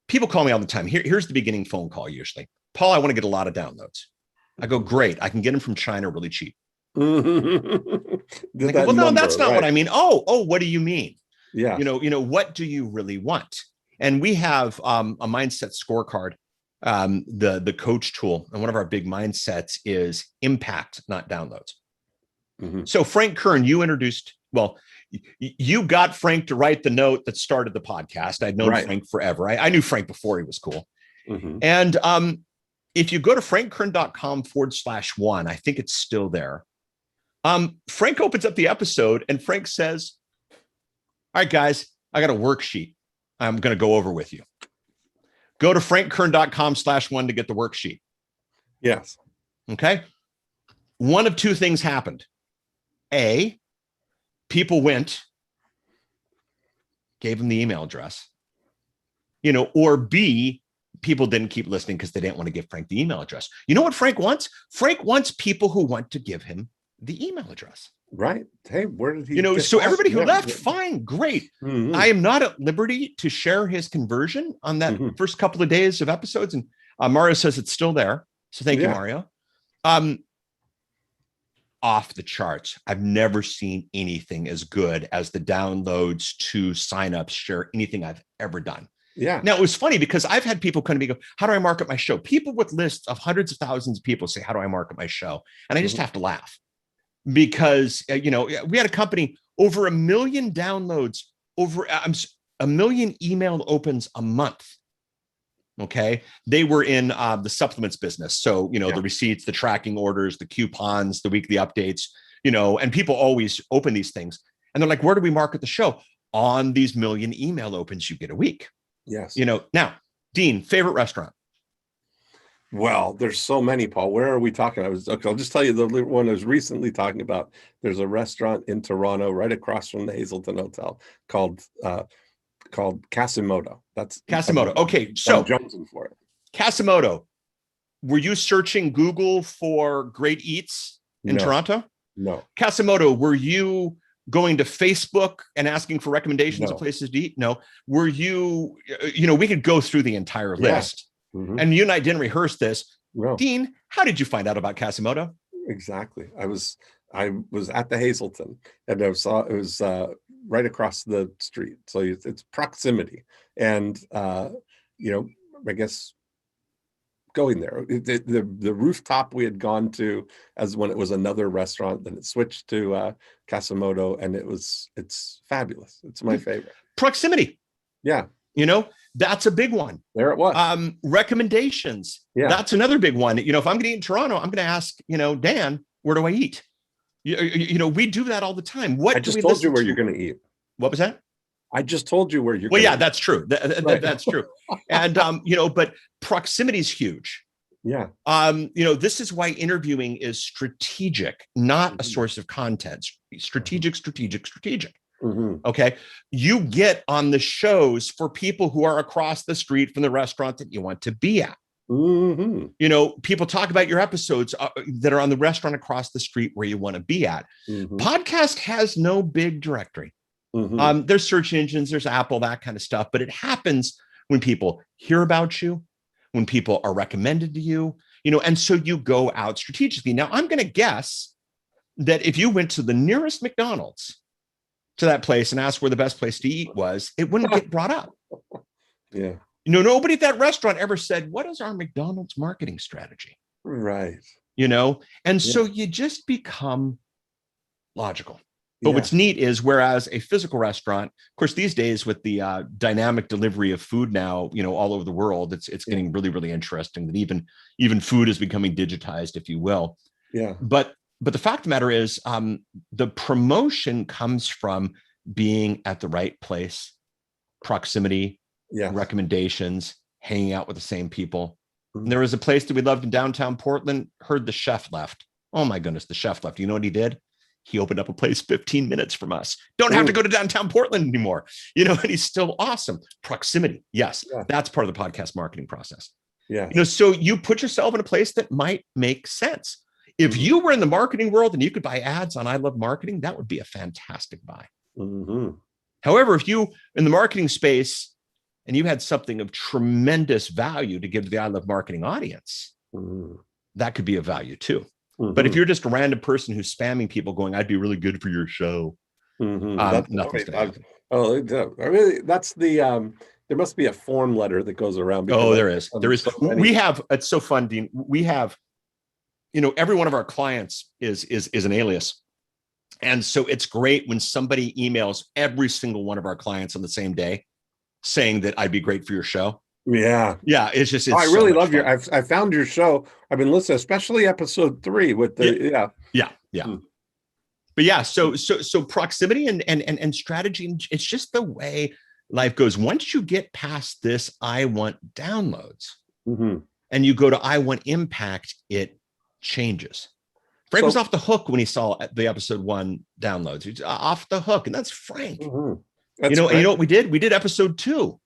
S9: people call me all the time. Here's the beginning phone call usually. Paul, I want to get a lot of downloads. I go, great. I can get them from China really cheap.
S8: Go,
S9: well, no, that's not what I mean. Oh, what do you mean?
S8: Yeah.
S9: What do you really want? And we have a mindset scorecard, the coach tool. And one of our big mindsets is impact, not downloads.
S8: Mm-hmm.
S9: So Frank Kern, you got Frank to write the note that started the podcast. I'd known Frank forever. I knew Frank before he was cool.
S8: Mm-hmm.
S9: And if you go to frankkern.com/1, I think it's still there. Frank opens up the episode and Frank says, all right, guys, I got a worksheet I'm going to go over with you. Go to frankkern.com/1 to get the worksheet.
S8: Yes.
S9: Okay. One of two things happened. A, people went, gave him the email address, or B, people didn't keep listening because they didn't want to give Frank the email address. You know what Frank wants? Frank wants people who want to give him the email address.
S8: Right. Hey, where did he?
S9: So everybody who left, fine, great. Mm-hmm. I am not at liberty to share his conversion on that first couple of days of episodes. And Mario says it's still there. So thank you, Mario. Off the charts. I've never seen anything as good as the downloads to signups share anything I've ever done.
S8: Yeah.
S9: Now it was funny because I've had people come to me and go, how do I market my show? People with lists of hundreds of thousands of people say, how do I market my show? And I just have to laugh because, we had a company over 1 million downloads, over 1 million email opens a month. Okay. They were in the supplements business. So, the receipts, the tracking orders, the coupons, the weekly updates, and people always open these things. And they're like, where do we market the show? On these 1 million email opens you get a week.
S8: Yes.
S9: Now, Dean, favorite restaurant?
S8: Well, there's so many, Paul. Where are we talking? I'll just tell you the one I was recently talking about. There's a restaurant in Toronto right across from the Hazelton Hotel called Casimoto. That's
S9: Casimoto. Okay, so
S8: I'm jonesing for it.
S9: Casimoto. Were you searching Google for great eats in Toronto?
S8: No.
S9: Casimoto, were you going to Facebook and asking for recommendations of places to eat? No. Were you, we could go through the entire list. Mm-hmm. And you and I didn't rehearse this.
S8: No.
S9: Dean, how did you find out about Casimoto?
S8: Exactly. I was at the Hazelton and I saw it was right across the street. So it's proximity. And, I guess going there. The rooftop we had gone to as when it was another restaurant, then it switched to Casamoto, and it's fabulous. It's my favorite.
S9: Proximity.
S8: Yeah.
S9: That's a big one.
S8: There it was.
S9: Recommendations.
S8: Yeah.
S9: That's another big one. If I'm going to eat in Toronto, I'm going to ask, Dan, where do I eat? We do that all the time.
S8: I just told you where you're going to eat.
S9: What was that?
S8: I just told you where you're.
S9: Well, yeah,
S8: eat.
S9: that's true. That's true. And but proximity is huge.
S8: Yeah.
S9: This is why interviewing is strategic, not a source of content. Strategic.
S8: Mm-hmm.
S9: Okay. You get on the shows for people who are across the street from the restaurant that you want to be at.
S8: Mm-hmm.
S9: People talk about your episodes that are on the restaurant across the street where you want to be at.
S8: Mm-hmm.
S9: Podcast has no big directory.
S8: Mm-hmm.
S9: There's search engines, there's Apple, that kind of stuff, but it happens when people hear about you, when people are recommended to you, and so you go out strategically. Now, I'm going to guess that if you went to the nearest McDonald's to that place and asked where the best place to eat was, it wouldn't get brought up.
S8: Yeah.
S9: Nobody at that restaurant ever said, what is our McDonald's marketing strategy?
S8: Right.
S9: And so you just become logical. But what's neat is, whereas a physical restaurant, of course, these days with the dynamic delivery of food now, all over the world, it's getting really, really interesting that even food is becoming digitized, if you will.
S8: Yeah.
S9: But the fact of the matter is, the promotion comes from being at the right place, proximity, recommendations, hanging out with the same people. And there was a place that we loved in downtown Portland. Heard the chef left. Oh my goodness, the chef left. You know what he did? He opened up a place 15 minutes from us. Don't have to go to downtown Portland anymore. And he's still awesome. Proximity. Yes. Yeah. That's part of the podcast marketing process.
S8: Yeah.
S9: So you put yourself in a place that might make sense. If you were in the marketing world and you could buy ads on I Love Marketing, that would be a fantastic buy.
S8: Mm-hmm.
S9: However, if you in the marketing space and you had something of tremendous value to give to the I Love Marketing audience, that could be of value too. But if you're just a random person who's spamming people going, I'd be really good for your show. Nothing's going to happen.
S8: Really, that's the, there must be a form letter that goes around.
S9: There is. It's so fun, Dean. We have, every one of our clients is an alias. And so it's great when somebody emails every single one of our clients on the same day saying that I'd be great for your show.
S8: Yeah.
S9: It's just,
S8: I really love I found your show. I've been listening, especially episode 3 with the,
S9: But yeah, so proximity and strategy, it's just the way life goes. Once you get past this, I want downloads, and you go to I want impact, it changes. Frank was off the hook when he saw the episode 1 downloads. He's off the hook, and that's Frank. And you know what we did? We did episode 2.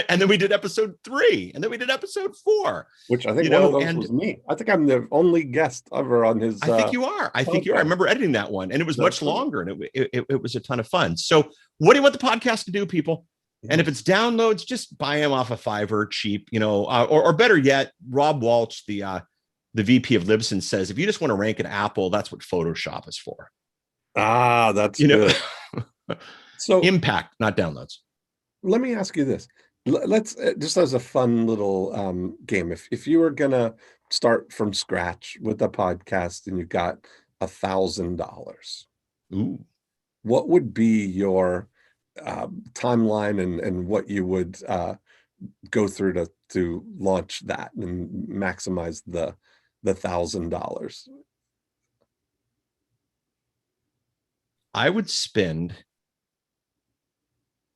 S9: And then we did episode 3, and then we did episode 4,
S8: which I think one of those was me. I think I'm the only guest ever on his.
S9: I think you are. I remember editing that one, and it was much longer, and it was a ton of fun. So, what do you want the podcast to do, people? And if it's downloads, just buy them off a Fiverr, cheap, or better yet, Rob Walsh, the VP of Libsyn, says if you just want to rank an Apple, that's what Photoshop is for.
S8: That's good. So
S9: impact, not downloads.
S8: Let me ask you this. Let's just as a fun little game. If you were gonna start from scratch with a podcast and you got $1,000, what would be your timeline and what you would go through to launch that and maximize the $1,000?
S9: I would spend.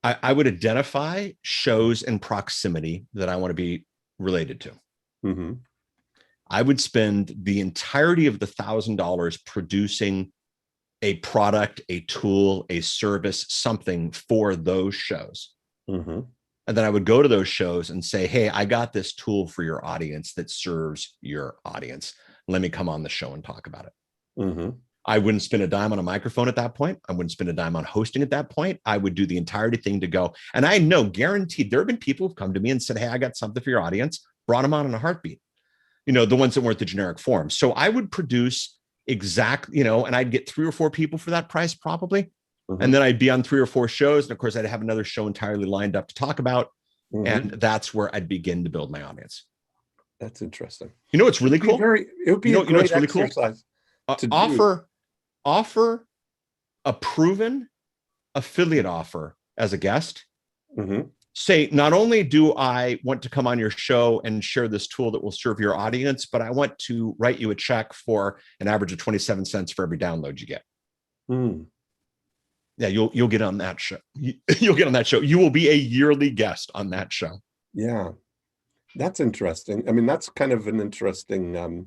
S9: I would identify shows in proximity that I want to be related to. I would spend the entirety of the $1,000 producing a product, a tool, a service, something for those shows. And then I would go to those shows and say, hey, I got this tool for your audience that serves your audience. Let me come on the show and talk about it. I wouldn't spend a dime on a microphone at that point. I wouldn't spend a dime on hosting at that point. I would do the entirety thing to go. And I know, guaranteed, there have been people who've come to me and said, hey, I got something for your audience, brought them on in a heartbeat. The ones that weren't the generic form. So I would produce exactly, and I'd get 3 or 4 people for that price probably. And then I'd be on 3 or 4 shows. And of course, I'd have another show entirely lined up to talk about. And that's where I'd begin to build my audience.
S8: That's interesting.
S9: You know what's really cool?
S8: It would be a great exercise to do.
S9: Offer a proven affiliate offer as a guest.
S8: Mm-hmm.
S9: Say, not only do I want to come on your show and share this tool that will serve your audience, but I want to write you a check for an average of 27 cents for every download you get. Yeah, you'll get on that show. You'll get on that show. You will be a yearly guest on that show.
S8: Yeah, that's interesting. I mean, that's kind of an interesting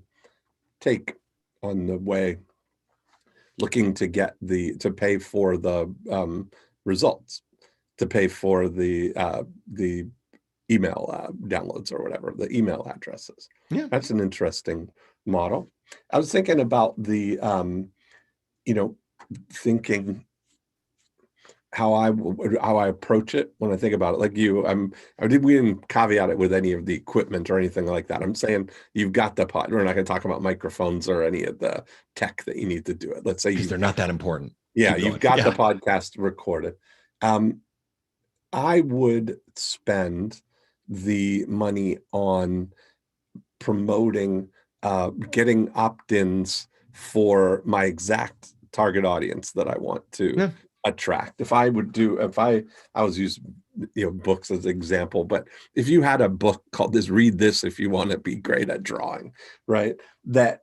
S8: take on the way looking to get to pay for the results, to pay for the email downloads or whatever, the email addresses.
S9: Yeah,
S8: that's an interesting model. I was thinking about the, thinking how I approach it when I think about it. Like you, we didn't caveat it with any of the equipment or anything like that. I'm saying you've got the pod. We're not going to talk about microphones or any of the tech that you need to do it. Let's say
S9: they're not that important.
S8: Yeah, you've got the podcast recorded. I would spend the money on promoting, getting opt-ins for my exact target audience that I want to attract. If I was using books as an example, but if you had a book called read this if you want to be great at drawing, right? That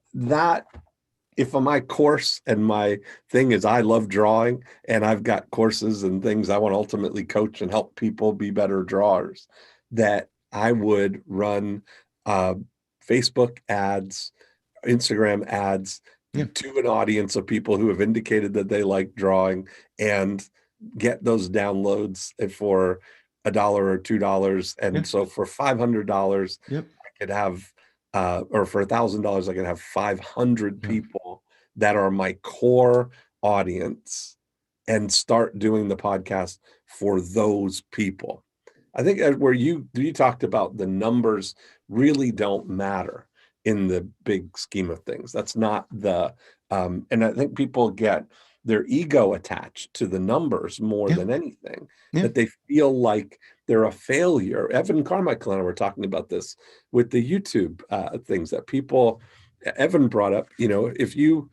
S8: if my course and my thing is I love drawing and I've got courses and things I want to ultimately coach and help people be better drawers, that I would run Facebook ads, Instagram ads to an audience of people who have indicated that they like drawing and get those downloads for $1 or $2. And so for $500, I could have, or for $1,000, I could have 500 people that are my core audience and start doing the podcast for those people. I think where you talked about the numbers really don't matter in the big scheme of things. That's not and I think people get their ego attached to the numbers more than anything, that they feel like they're a failure. Evan Carmichael and I were talking about this with the YouTube things that Evan brought up, if you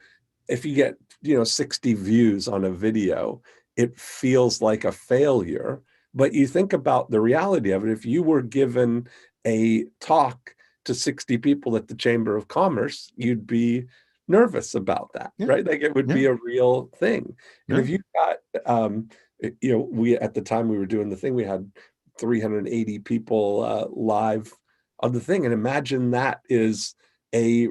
S8: get, 60 views on a video, it feels like a failure. But you think about the reality of it. If you were given a talk to 60 people at the Chamber of Commerce, you'd be nervous about that, right? Like it would be a real thing. And if you got, we, at the time we were doing the thing, we had 380 people live on the thing. And imagine that is a,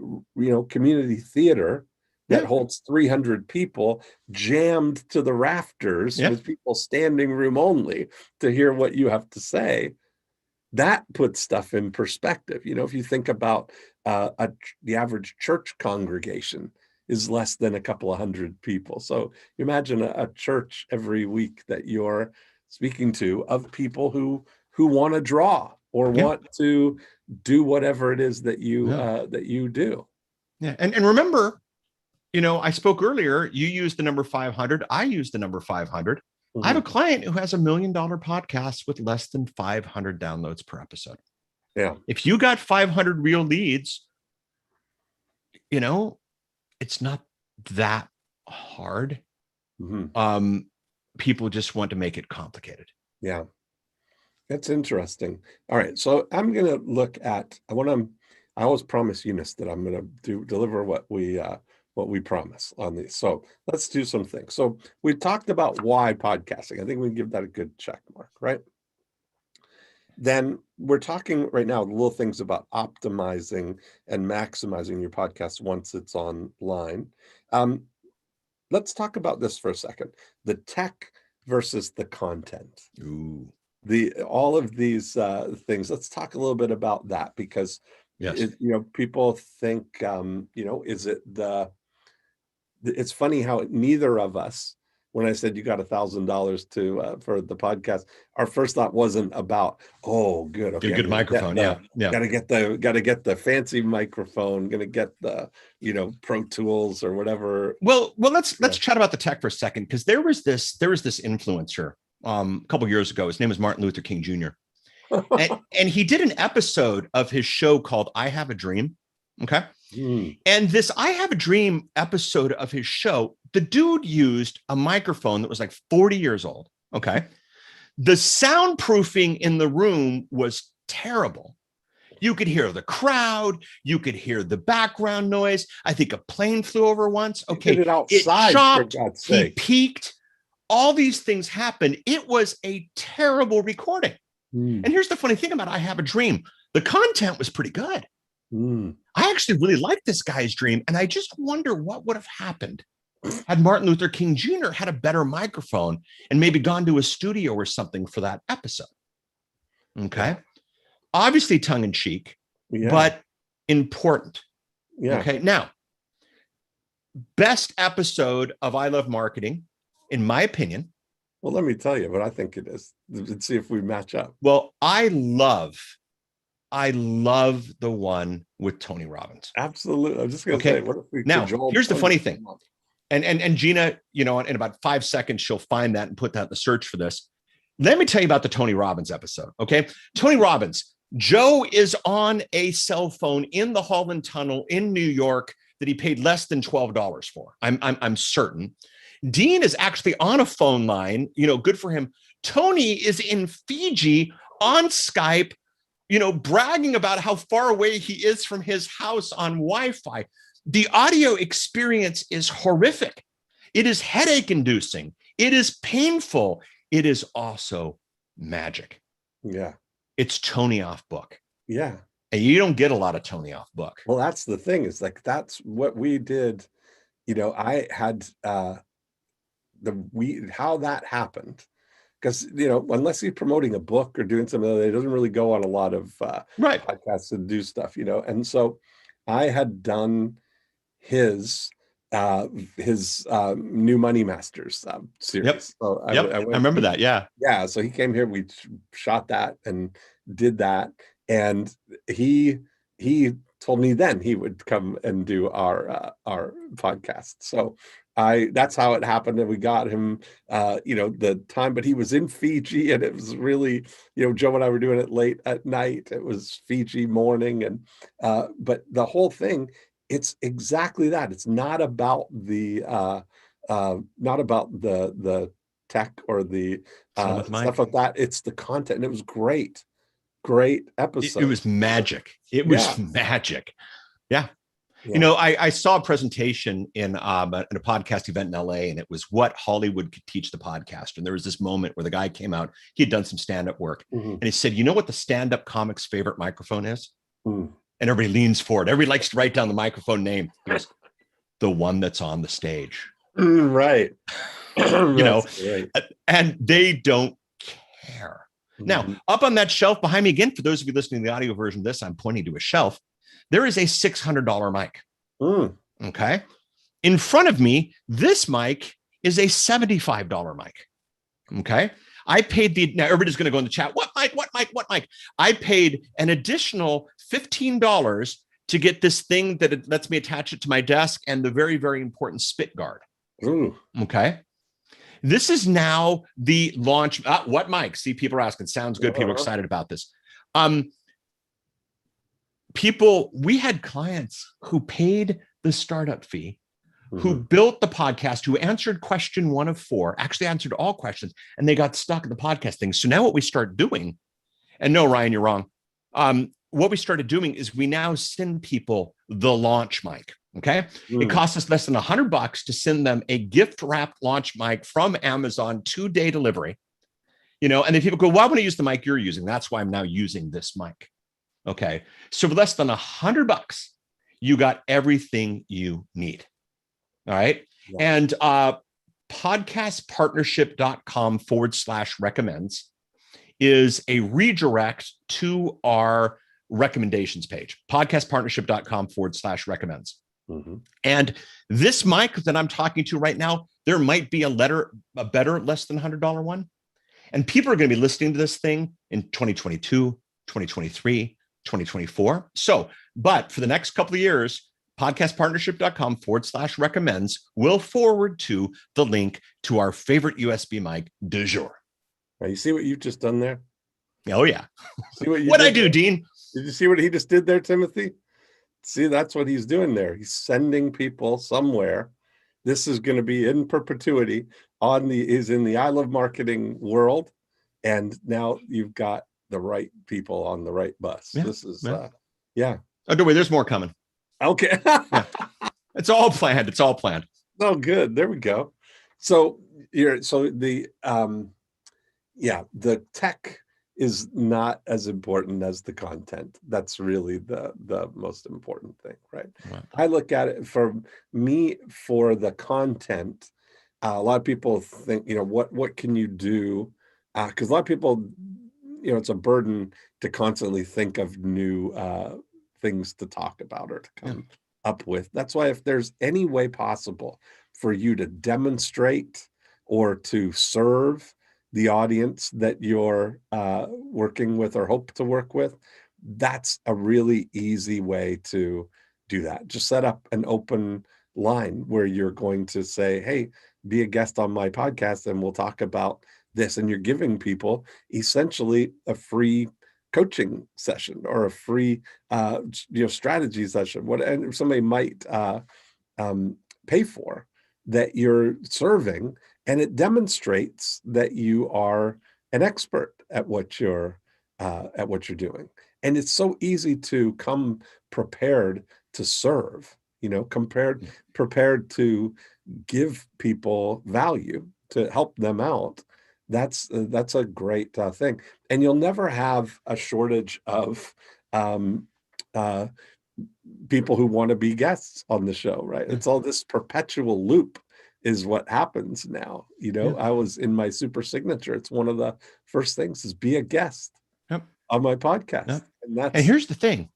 S8: community theater that holds 300 people jammed to the rafters with people standing room only to hear what you have to say. That puts stuff in perspective. If you think about the average church congregation is less than a couple of hundred people. So you imagine a church every week that you're speaking to of people who want to draw or want to do whatever it is that you do.
S9: Yeah, and remember, I spoke earlier. You used the number 500. I used the number 500. I have a client who has $1 million podcast with less than 500 downloads per episode.
S8: Yeah.
S9: If you got 500 real leads, it's not that hard. People just want to make it complicated.
S8: Yeah. That's interesting. All right. So I'm going to look at, I always promise Eunice that I'm going to deliver what we promise on these. So let's do some things. So we talked about why podcasting. I think we can give that a good check mark, right? Then we're talking right now little things about optimizing and maximizing your podcast once it's online. Let's talk about this for a second. The tech versus the content.
S9: Ooh.
S8: All of these things. Let's talk a little bit about that because people think, is it it's funny how neither of us, when I said you got $1,000 for the podcast, our first thought wasn't about, good. Okay,
S9: good microphone.
S8: Gotta get the fancy microphone, gonna get the, Pro Tools or whatever.
S9: Well, let's chat about the tech for a second. Cause there was this influencer a couple of years ago. His name was Martin Luther King Jr. And he did an episode of his show called I Have a Dream. Okay. And this I Have a Dream episode of his show, the dude used a microphone that was like 40 years old. Okay. The soundproofing in the room was terrible. You could hear the crowd. You could hear the background noise. I think a plane flew over once. Okay.
S8: It outside,
S9: chopped.
S8: for God's
S9: He
S8: sake.
S9: peaked. All these things happened. It was a terrible recording. And here's the funny thing about I Have a Dream. The content was pretty good. I actually really liked this guy's dream. And I just wonder what would have happened had Martin Luther King Jr. had a better microphone and maybe gone to a studio or something for that episode. Okay. Obviously tongue in cheek, but important. Okay. Now, best episode of I Love Marketing, in my opinion.
S8: Well, let me tell you what I think it is. Let's see if we match up.
S9: Well, I love the one with Tony Robbins.
S8: Absolutely. I'm just going to say, what if we
S9: now,
S8: cajole
S9: here's the
S8: Tony
S9: funny thing. And Gina, you know, in about 5 seconds, she'll find that and put that in the search for this. Let me tell you about the Tony Robbins episode. Okay. Tony Robbins, Joe is on a cell phone in the Holland Tunnel in New York that he paid less than $12 for. I'm certain. Dean is actually on a phone line, you know, good for him. Tony is in Fiji on Skype, you know, bragging about how far away he is from his house on Wi-Fi. The audio experience is horrific. It is headache inducing. It is painful. It is also magic.
S8: Yeah.
S9: It's Tony off book.
S8: Yeah.
S9: And you don't get a lot of Tony off book.
S8: Well, that's the thing, is like, that's what we did. You know, I had how that happened. Because, you know, unless he's promoting a book or doing something, it doesn't really go on a lot of podcasts and do stuff, you know. And so I had done his New Money Masters series.
S9: Yep.
S8: So
S9: I remember that. Yeah.
S8: Yeah. So he came here, we shot that and did that. And he told me then he would come and do our podcast. So that's how it happened. And we got him, you know, the time, but he was in Fiji, and it was really, you know, Joe and I were doing it late at night. It was Fiji morning. And, but the whole thing, it's exactly that. It's not about the tech or the stuff like that. It's the content. And it was great episode.
S9: It was magic. It was magic. Yeah. You know, I saw a presentation in a podcast event in LA, and it was what Hollywood could teach the podcaster. And there was this moment where the guy came out, he had done some stand-up work, and he said, you know what the stand-up comic's favorite microphone is? And everybody leans forward. Everybody likes to write down the microphone name. He goes, the one that's on the stage.
S8: Right.
S9: You know, and they don't care. Now, up on that shelf behind me, again, for those of you listening to the audio version of this, I'm pointing to a shelf. There is a $600 mic. Okay. In front of me, this mic is a $75 mic. Okay. I paid now everybody's going to go in the chat. What mic? I paid an additional $15 to get this thing that it lets me attach it to my desk, and the very, very important spit guard. Okay. This is now the launch. What mic? See, people are asking. Sounds good. People are excited about this. We had clients who paid the startup fee, who built the podcast, who answered question 1 of 4, actually answered all questions, and they got stuck in the podcast thing. So now what we start doing, and no, Ryan, you're wrong. What we started doing is we now send people the launch mic. Okay. It costs us less than $100 to send them a gift wrapped launch mic from Amazon, 2-day delivery, you know, and then people go, well, I want to use the mic you're using. That's why I'm now using this mic. Okay. So for less than $100, you got everything you need. All right. Yeah. And podcastpartnership.com/recommends is a redirect to our recommendations page, podcastpartnership.com/recommends. And this mic that I'm talking to right now, there might be a better, less than $100 one. And people are going to be listening to this thing in 2022, 2023, 2024. So, but for the next couple of years, podcastpartnership.com/recommends will forward to the link to our favorite USB mic du jour.
S8: Now, you see what you've just done there?
S9: Oh yeah.
S8: See what you
S9: What'd I
S8: did
S9: do,
S8: there?
S9: Dean?
S8: Did you see what he just did there, Timothy? See, that's what he's doing there. He's sending people somewhere. This is going to be in perpetuity is in the I Love Marketing world. And now you've got the right people on the right bus.
S9: Yeah,
S8: This is,
S9: yeah.
S8: yeah.
S9: Oh, don't worry, there's more coming.
S8: Okay.
S9: Yeah. It's all planned. It's all planned.
S8: Oh, good. There we go. So the tech is not as important as the content. That's really the most important thing, right?
S9: Wow.
S8: I look at it for me for the content. A lot of people think, what can you do? Because a lot of people, it's a burden to constantly think of new things to talk about or to come up with. That's why if there's any way possible for you to demonstrate or to serve the audience that you're working with or hope to work with, that's a really easy way to do that. Just set up an open line where you're going to say, hey, be a guest on my podcast and we'll talk about this. And you're giving people essentially a free coaching session or a free strategy session, what somebody might pay for, that you're serving, and it demonstrates that you are an expert at what you're doing. And it's so easy to come prepared to serve, prepared to give people value, to help them out. That's a great thing. And you'll never have a shortage of people who want to be guests on the show, right? It's all this perpetual loop is what happens now. I was in my super signature. It's one of the first things is be a guest on my podcast.
S9: Yep.
S8: And
S9: here's the thing.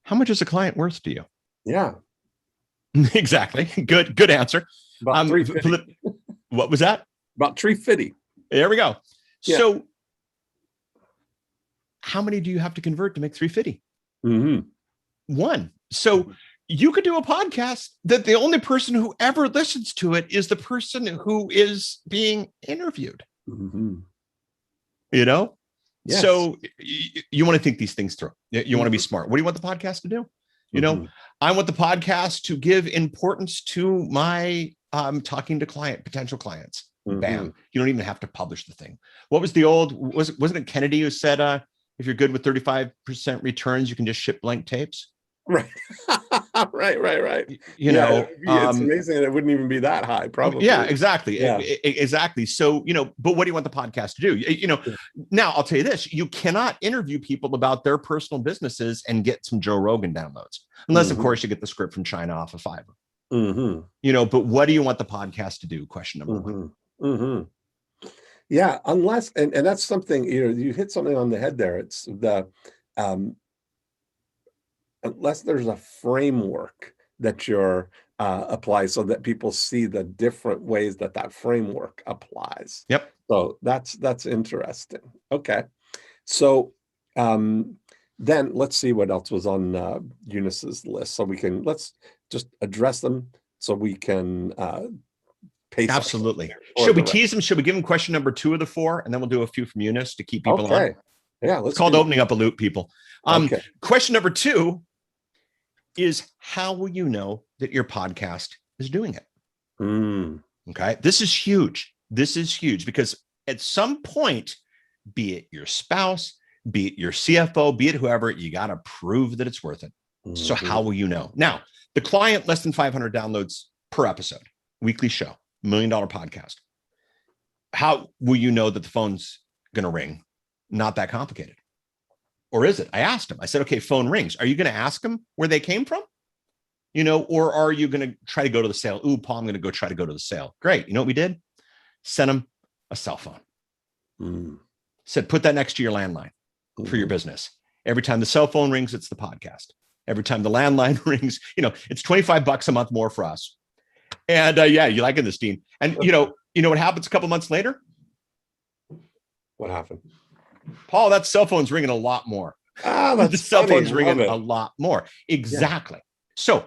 S9: How much is a client worth to you?
S8: Yeah.
S9: Exactly. Good answer.
S8: About $350.
S9: What was that?
S8: About $350.
S9: There we go.
S8: Yeah.
S9: So how many do you have to convert to make $350?
S8: Mm-hmm.
S9: One. So you could do a podcast that the only person who ever listens to it is the person who is being interviewed.
S8: Mm-hmm.
S9: Yes. So you want to think these things through. You want to be smart. What do you want the podcast to do? I want the podcast to give importance to my talking to potential clients.
S8: Mm-hmm.
S9: Bam. You don't even have to publish the thing. What was the old, wasn't it Kennedy who said, if you're good with 35% returns, you can just ship blank tapes?
S8: Right. right. It's amazing that it wouldn't even be that high, probably.
S9: Yeah, exactly.
S8: Yeah.
S9: Exactly. So, but what do you want the podcast to do? Now I'll tell you this, you cannot interview people about their personal businesses and get some Joe Rogan downloads, unless of course you get the script from China off of Fiverr.
S8: Mm-hmm.
S9: But what do you want the podcast to do? Question number one.
S8: Mm-hmm. Yeah, unless, and that's something, you hit something on the head there. It's the, unless there's a framework that you're apply so that people see the different ways that framework applies.
S9: Yep.
S8: So that's interesting. Okay. So then let's see what else was on Eunice's list. So let's just address them so we can pace.
S9: Absolutely. Should we tease them? Should we give them question number 2 of the 4? And then we'll do a few from Eunice to keep people on.
S8: Yeah.
S9: It's called opening up a loop, people.
S8: Okay.
S9: Question number 2 is, how will you know that your podcast is doing it? Okay. This is huge. Because at some point, be it your spouse, be it your CFO, be it whoever, you got to prove that it's worth it. Mm-hmm. So how will you know? Now, the client, less than 500 downloads per episode, weekly show, $1 million podcast. How will you know that the phone's going to ring? Not that complicated. Or is it? I asked him. I said, okay, phone rings. Are you going to ask them where they came from? Or are you going to try to go to the sale? Ooh, Paul, I'm going to try to go to the sale. Great. You know what we did? Sent them a cell phone. Said, put that next to your landline for your business. Every time the cell phone rings, it's the podcast. Every time the landline rings, it's $25 a month more for us. And you liking this, Dean? And you know what happens a couple months later?
S8: What happened?
S9: Paul, that cell phone's ringing a lot more. The cell phone's ringing a lot more. Exactly. Yeah. So,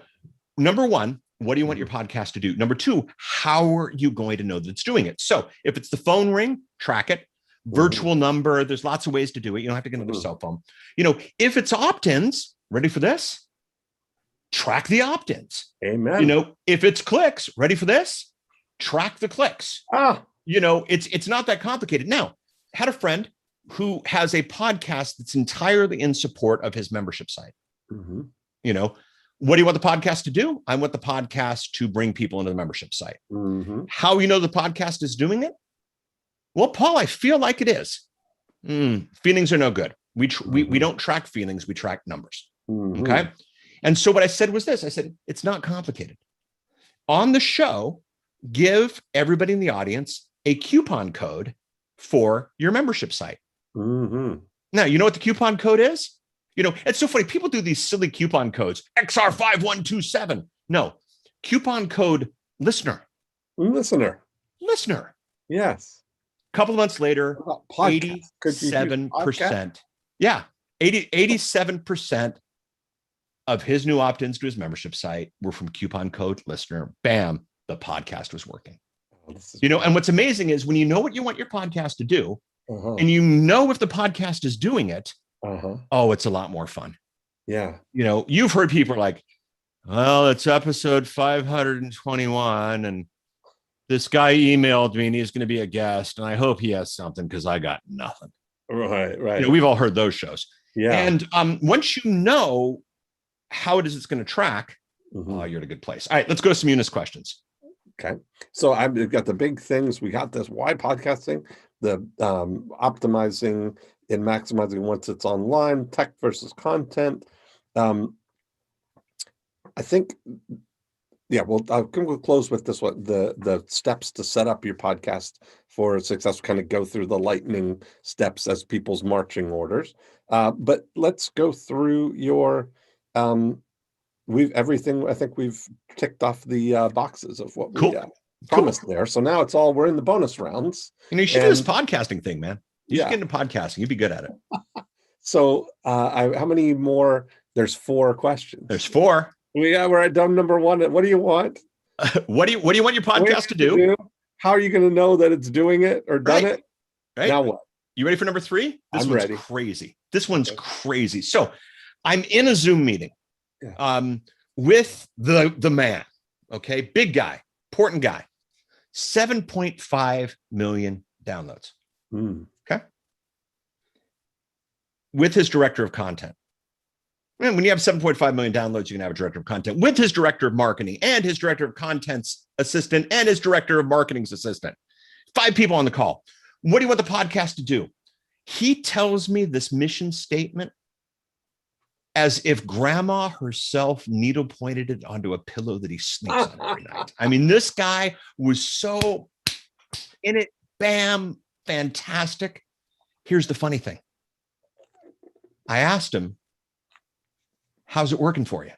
S9: number 1, what do you want your podcast to do? Number 2, how are you going to know that it's doing it? So, if it's the phone ring, track it. virtual number. There's lots of ways to do it. You don't have to get another cell phone. You know, if it's opt-ins, ready for this? Track the opt-ins.
S8: Amen.
S9: You know, if it's clicks, ready for this? Track the clicks. You know, it's not that complicated. Now, I had a friend who has a podcast that's entirely in support of his membership site. You know, what do you want the podcast to do? I want the podcast to bring people into the membership site. How you know the podcast is doing it? Well, Paul, I feel like it is. Feelings are no good. We don't track feelings. We track numbers. Okay. And so what I said was this, I said, it's not complicated. On the show, give everybody in the audience a coupon code for your membership site. Now, you know what the coupon code is? You know, it's so funny. People do these silly coupon codes, XR5127. No, coupon code listener.
S8: Listener. Yes.
S9: A couple of months later, 87%. Yeah. 87% of his new opt-ins to his membership site were from coupon code listener. Bam, the podcast was working. You know, and what's amazing is when you know what you want your podcast to do, and you know if the podcast is doing it, oh, it's a lot more fun.
S8: Yeah.
S9: You know, you've heard people like, well, it's episode 521, and this guy emailed me and he's going to be a guest, and I hope he has something because I got nothing.
S8: Right.
S9: You know, we've all heard those shows.
S8: Yeah.
S9: And once you know how it is it's going to track, you're in a good place. All right, let's go to some Eunice questions.
S8: Okay. So I've got the big things. We got this why podcasting, the optimizing and maximizing once it's online, tech versus content. I think, yeah, well, we'll close with this one, the steps to set up your podcast for success, kind of go through the lightning steps as people's marching orders. But let's go through your, everything, I think we've ticked off the boxes of what we promised there. So now we're in the bonus rounds.
S9: You know, you should do this podcasting thing, man. You should get into podcasting. You'd be good at it.
S8: So how many more? There's 4 questions.
S9: There's 4.
S8: We're at dumb number 1. What do you want?
S9: What do you want your podcast to do?
S8: How are you going to know that it's doing it or done it?
S9: Right.
S8: Now what?
S9: You ready for number 3? This
S8: I'm
S9: one's
S8: ready.
S9: Crazy. This one's crazy. So I'm in a Zoom meeting with the man. Okay. Big guy, important guy, 7.5 million downloads. Okay. With his director of content. And when you have 7.5 million downloads, you can have a director of content with his director of marketing and his director of content's assistant and his director of marketing's assistant. 5 people on the call. What do you want the podcast to do? He tells me this mission statement as if grandma herself needle pointed it onto a pillow that he sleeps on every night. I mean, this guy was so in it. Bam. Fantastic. Here's the funny thing. I asked him, how's it working for you?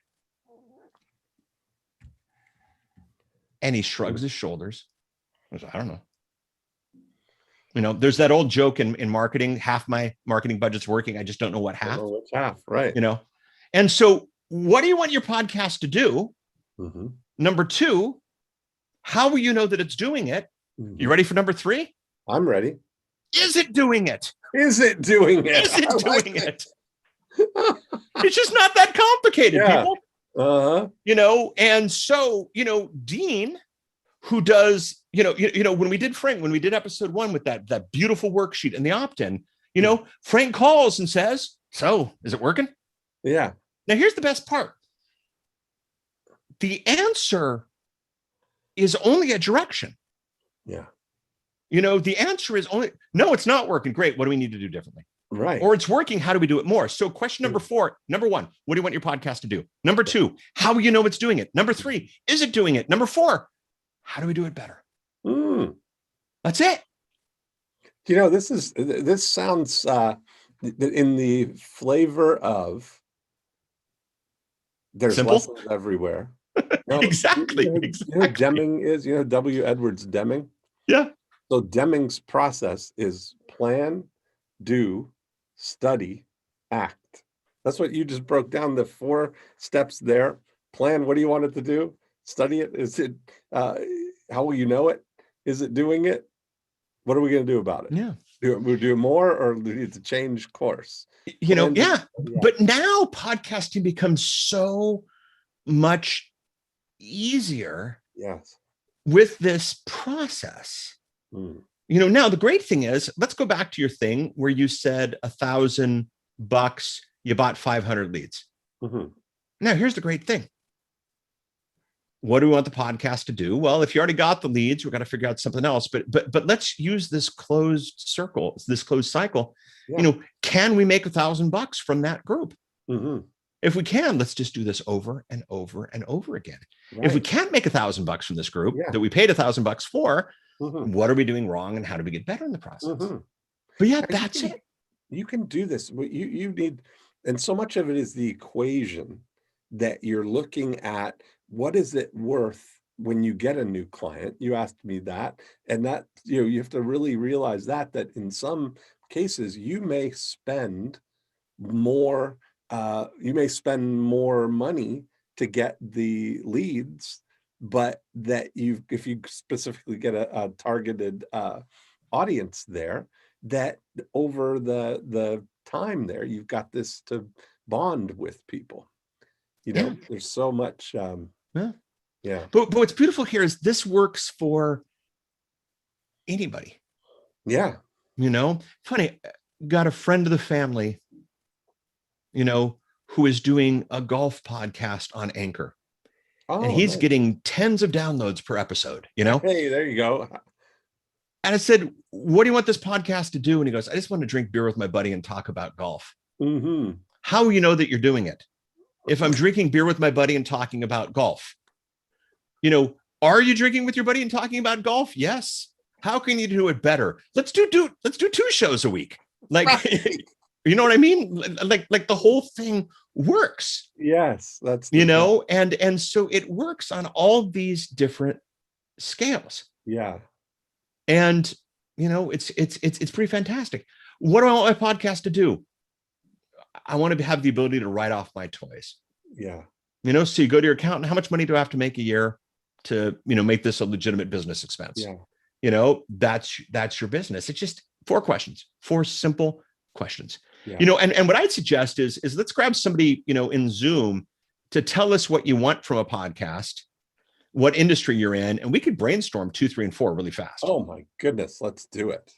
S9: And he shrugs his shoulders. I don't know. You know, there's that old joke in marketing, half my marketing budget's working. I just don't know what half.
S8: Which half, right.
S9: You know, and so what do you want your podcast to do? Number 2, how will you know that it's doing it? You ready for number 3?
S8: I'm ready.
S9: Is it doing it?
S8: Is it doing it?
S9: Is it doing it? It's just not that complicated, people. You know, and so, you know, Dean, who does, you know, when we did episode 1 with that beautiful worksheet and the opt-in, you know, Frank calls and says, so is it working?
S8: Yeah.
S9: Now here's the best part. The answer is only a direction.
S8: Yeah.
S9: You know, the answer is only, no, it's not working. Great. What do we need to do differently?
S8: Right.
S9: Or it's working. How do we do it more? So question number 4, number 1, what do you want your podcast to do? Number 2, how will you know it's doing it? Number 3, is it doing it? Number 4, how do we do it better? That's it.
S8: You know, this sounds in the flavor of there's
S9: Simple?
S8: lessons everywhere. No,
S9: Exactly.
S8: You know who Deming is, W. Edwards Deming.
S9: Yeah.
S8: So Deming's process is plan, do, study, act. That's what you just broke down, the 4 steps there. Plan, what do you want it to do? Study it. Is it, how will you know it? Is it doing it? What are we going to do about it?
S9: Yeah.
S8: Do we do more, or do we need to change course?
S9: You know,
S8: Lindsay-
S9: yeah. But now podcasting becomes so much easier
S8: Yes.
S9: with this process.
S8: Mm.
S9: You know, now the great thing is, let's go back to your thing where you said $1,000, you bought 500 leads.
S8: Mhm.
S9: Now, here's the great thing. What do we want the podcast to do? Well, if you already got the leads, we're going to figure out something else. But let's use this closed circle, this closed cycle.
S8: Yeah.
S9: You know, can we make $1,000 from that group?
S8: Mhm.
S9: If we can, let's just do this over and over and over again.
S8: Right.
S9: If we can't make $1,000 from this group
S8: Yeah.
S9: that we paid $1,000 for,
S8: Mhm.
S9: what are we doing wrong and how do we get better in the process?
S8: Mhm.
S9: But yeah,
S8: And
S9: that's
S8: you can-
S9: it.
S8: You can do this. You need, and so much of it is the equation that you're looking at. What is it worth when you get a new client? You asked me that, and that, you know, you have to really realize that in some cases you may spend more. You may spend more money to get the leads, but that if you specifically get a targeted audience there, that over the time there, you've got this to bond with people. You know, there's so much. Yeah.
S9: But what's beautiful here is this works for anybody.
S8: Yeah.
S9: You know, funny, got a friend of the family, you know, who is doing a golf podcast on Anchor.
S8: Oh,
S9: and he's
S8: nice.
S9: getting tens of downloads per episode, you know?
S8: Hey, there you go.
S9: And I said, what do you want this podcast to do? And he goes, I just want to drink beer with my buddy and talk about golf.
S8: Mm-hmm.
S9: How will you know that you're doing it? If I'm drinking beer with my buddy and talking about golf, you know, are you drinking with your buddy and talking about golf? Yes. How can you do it better? Let's do 2 shows a week. Like, you know what I mean? Like the whole thing works.
S8: Yes, that's
S9: you know, and so it works on all these different scales.
S8: Yeah.
S9: And you know, it's pretty fantastic. What do I want my podcast to do? I want to have the ability to write off my toys.
S8: Yeah.
S9: You know, so you go to your accountant, how much money do I have to make a year to, you know, make this a legitimate business expense?
S8: Yeah.
S9: You know, that's your business. It's just 4 questions, 4 simple questions.
S8: Yeah.
S9: You know, and what I'd suggest is let's grab somebody, you know, in Zoom to tell us what you want from a podcast, what industry you're in, and we could brainstorm 2, 3, and 4 really fast.
S8: Oh my goodness, let's do it.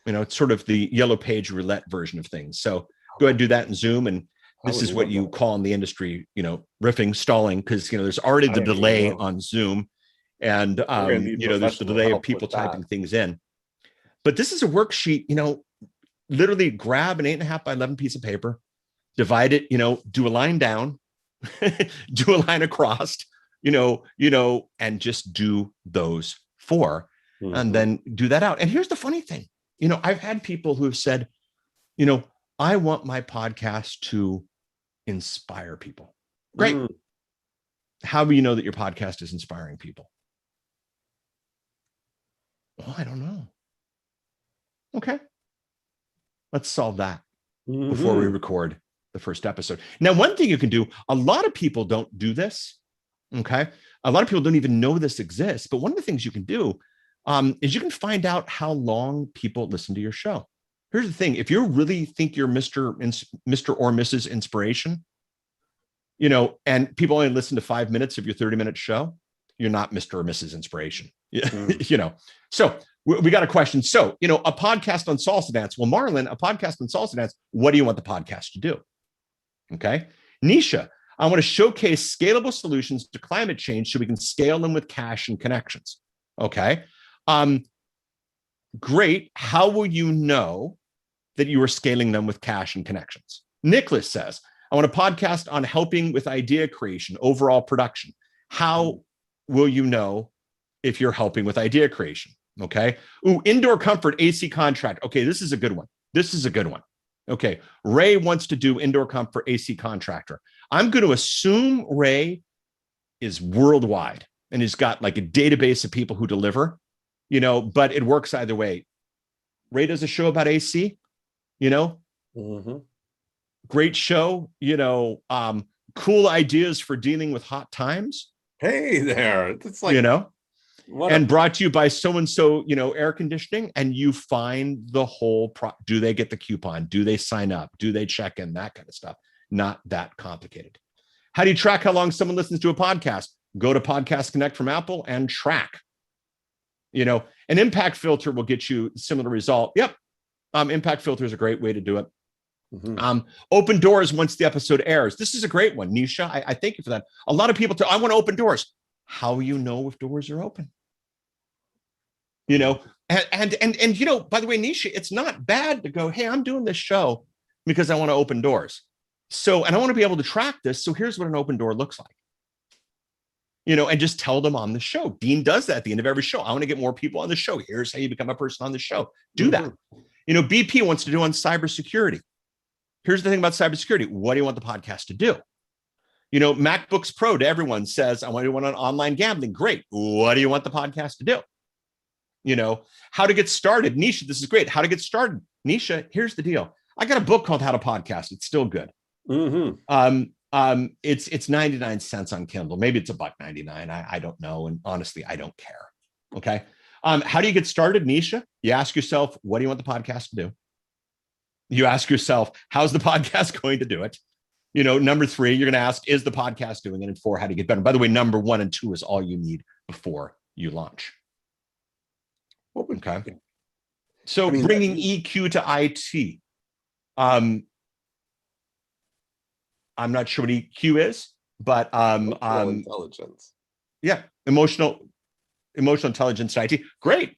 S9: You know, it's sort of the yellow page roulette version of things. So go ahead and do that in Zoom. And this is what you call in the industry, you know, riffing, stalling, because, you know, there's already the delay on Zoom. And, you know, there's the delay of people typing things in. But this is a worksheet, you know, literally grab an 8.5 by 11 piece of paper, divide it, you know, do a line down, do a line across, you know, and just do those 4 and then do that out. And here's the funny thing, you know, I've had people who have said, you know, I want my podcast to inspire people. Great. How do you know that your podcast is inspiring people? Well, I don't know. Okay. Let's solve that before we record the first episode. Now, one thing you can do, a lot of people don't do this. Okay. A lot of people don't even know this exists, but one of the things you can do is you can find out how long people listen to your show. Here's the thing. If you really think you're Mr. or Mrs. Inspiration, you know, and people only listen to 5 minutes of your 30-minute show, you're not Mr. or Mrs. Inspiration, you know? So we got a question. So, you know, a podcast on salsa dance. Well, Marlon, a podcast on salsa dance. What do you want the podcast to do? Okay. Nisha, I want to showcase scalable solutions to climate change so we can scale them with cash and connections. Okay. Great. How will you know that you are scaling them with cash and connections? Nicholas says, I want a podcast on helping with idea creation, overall production. How will you know if you're helping with idea creation? Okay. Ooh, indoor comfort, AC contract. Okay. This is a good one. This is a good one. Okay. Ray wants to do indoor comfort AC contractor. I'm going to assume Ray is worldwide and he's got like a database of people who deliver, you know, but it works either way. Ray does a show about AC, you know, great show, you know, cool ideas for dealing with hot times.
S8: Hey there. It's like,
S9: you know, And brought to you by so-and-so, air conditioning, and you find the whole do they get the coupon? Do they sign up? Do they check in? That kind of stuff. Not that complicated. How do you track how long someone listens to a podcast? Go to Podcast Connect from Apple and track. An impact filter will get you a similar result. Yep. Impact filter is a great way to do it. Open doors once the episode airs. This is a great one, Nisha. I thank you for that. A lot of people I want to open doors. How will you know if doors are open? And by the way, Nisha, it's not bad to go, hey, I'm doing this show because I want to open doors. So, and I want to be able to track this. So here's what an open door looks like. And just tell them on the show. Dean does that at the end of every show. I want to get more people on the show. Here's how you become a person on the show. Do that. BP wants to do on cybersecurity. Here's the thing about cybersecurity. What do you want the podcast to do? MacBooks Pro to everyone says, I want to do one on online gambling. Great. What do you want the podcast to do? How to get started. Nisha, this is great. How to get started. Nisha, here's the deal. I got a book called How to Podcast. It's still good. It's 99 cents on Kindle. Maybe it's $1.99. I don't know. And honestly, I don't care. Okay. How do you get started, Nisha? You ask yourself, what do you want the podcast to do? You ask yourself, how's the podcast going to do it? Number 3, you're going to ask, is the podcast doing it? And 4, how do you get better? By the way, number 1 and 2 is all you need before you launch. Okay. So bringing EQ to IT. I'm not sure what EQ is, but
S8: intelligence.
S9: Yeah, emotional intelligence to IT. Great.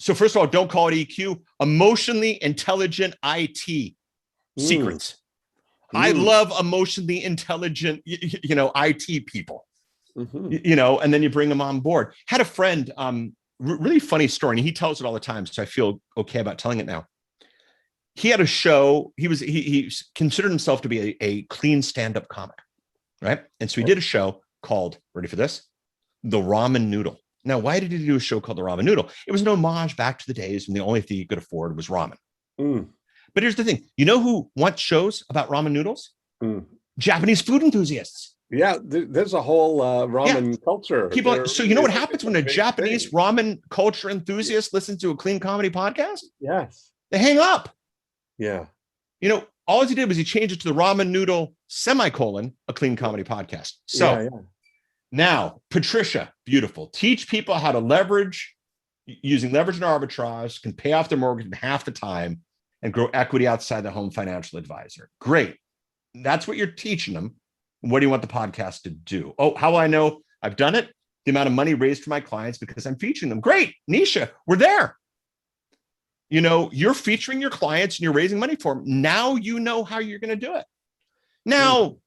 S9: So first of all, don't call it EQ. Emotionally intelligent IT secrets. I love emotionally intelligent, IT people. And then you bring them on board. Had a friend, really funny story, and he tells it all the time, so I feel okay about telling it now. He had a show. He considered himself to be a clean stand-up comic, right? And so he did a show called, ready for this? The Ramen Noodle. Now, why did he do a show called The Ramen Noodle? It was an homage back to the days when the only thing you could afford was ramen. But here's the thing. You know who wants shows about ramen noodles? Japanese food enthusiasts.
S8: Yeah, there's a whole ramen culture.
S9: So you know what happens when a Japanese ramen culture enthusiast listens to a clean comedy podcast?
S8: Yes.
S9: They hang up.
S8: Yeah.
S9: All he did was he changed it to the Ramen Noodle ; a clean comedy podcast. So now, Patricia, beautiful. Teach people how to leverage, using leverage and arbitrage, can pay off their mortgage in half the time and grow equity outside the home financial advisor. Great. That's what you're teaching them. What do you want the podcast to do? Oh, how will I know I've done it? The amount of money raised for my clients because I'm featuring them. Great. Nisha, we're there. You're featuring your clients and you're raising money for them. Now you know how you're going to do it. Now,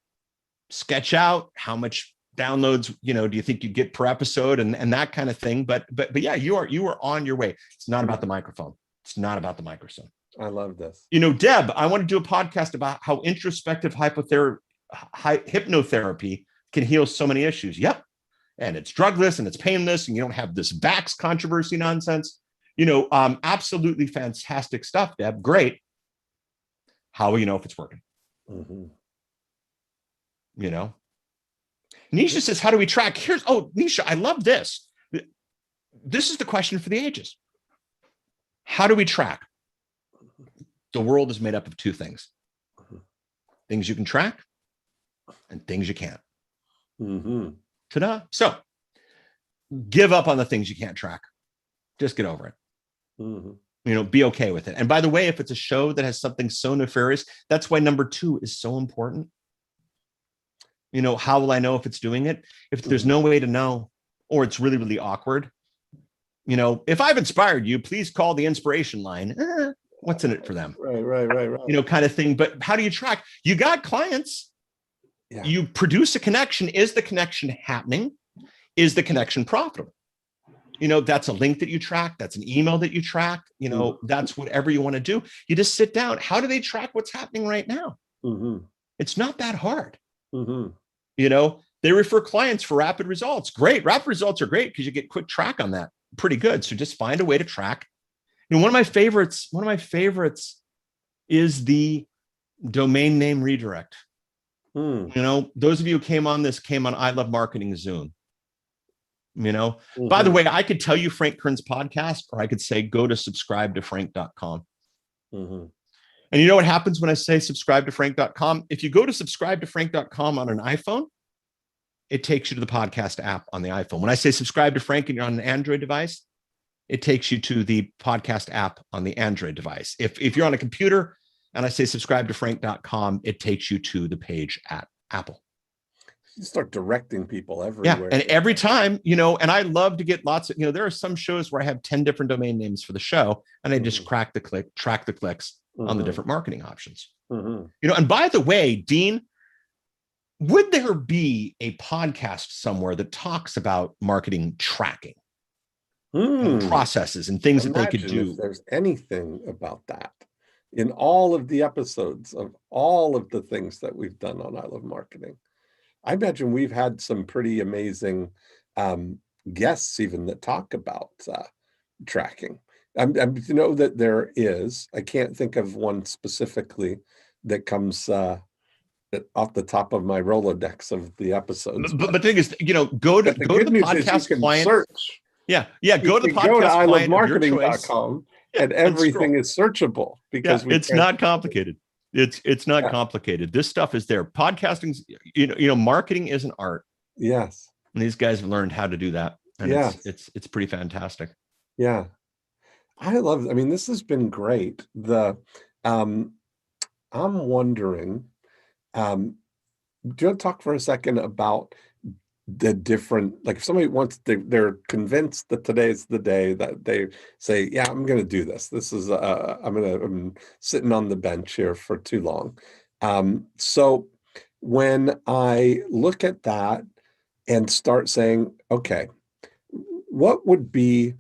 S9: sketch out how much downloads, do you think you get per episode and that kind of thing. But yeah, you are on your way. It's not about the microphone. It's not about the microphone.
S8: I love this.
S9: Deb, I want to do a podcast about how introspective hypnotherapy can heal so many issues. Yep. And it's drugless and it's painless and you don't have this vax controversy nonsense. Absolutely fantastic stuff, Deb. Great. How will you know if it's working? Nisha says, how do we track? Nisha, I love this. This is the question for the ages. How do we track? The world is made up of 2 things. Things you can track and things you can't. Ta-da. So give up on the things you can't track. Just get over it. Be okay with it. And by the way, if it's a show that has something so nefarious, that's why number 2 is so important. How will I know if it's doing it? If there's no way to know, or it's really, really awkward, if I've inspired you, please call the inspiration line. What's in it for them? Right. Kind of thing. But how do you track? You got clients. Yeah. You produce a connection. Is the connection happening? Is the connection profitable? That's a link that you track. That's an email that you track. That's whatever you want to do. You just sit down. How do they track what's happening right now? It's not that hard. They refer clients for rapid results. Great. Rapid results are great because you get quick track on that. Pretty good. So just find a way to track. One of my favorites is the domain name redirect. Those of you who came on I Love Marketing Zoom. By the way, I could tell you Frank Kern's podcast, or I could say, go to subscribetofrank.com.
S8: Mm-hmm.
S9: And you know what happens when I say subscribetofrank.com? If you go to subscribetofrank.com on an iPhone, it takes you to the podcast app on the iPhone. When I say subscribe to Frank and you're on an Android device, it takes you to the podcast app on the Android device. If you're on a computer and I say subscribetofrank.com, it takes you to the page at Apple.
S8: You start directing people everywhere.
S9: Yeah. And every time, and I love to get lots of, there are some shows where I have 10 different domain names for the show, and I just track the clicks on the different marketing options. And by the way, Dean, would there be a podcast somewhere that talks about marketing tracking and processes and things that they could do?
S8: If there's anything about that in all of the episodes of all of the things that we've done on I Love Marketing. I imagine we've had some pretty amazing guests even that talk about tracking. I know that there is. I can't think of one specifically that comes off the top of my Rolodex of the episodes.
S9: But the thing is, go to the podcast client. Search. Yeah. Go to the podcast client. Go to ilovemarketing.com
S8: and everything is searchable because
S9: it's not complicated. It's not complicated. This stuff is there. Podcasting, marketing is an art.
S8: Yes.
S9: And these guys have learned how to do that. And it's pretty fantastic.
S8: Yeah. This has been great. I'm wondering, do you want to talk for a second about the different, like if somebody wants, they're convinced that today's the day that they say, yeah, I'm going to do this. This is, I'm sitting on the bench here for too long. So when I look at that and start saying, okay, what would be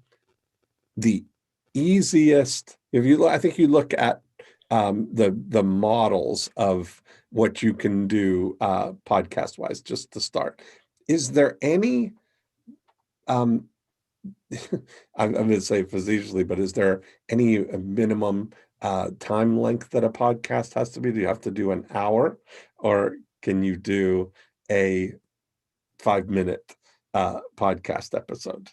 S8: the easiest, I think you look at the models of what you can do podcast wise, just to start. Is there any, I'm going to say facetiously, but is there any minimum time length that a podcast has to be? Do you have to do an hour, or can you do a 5-minute podcast episode?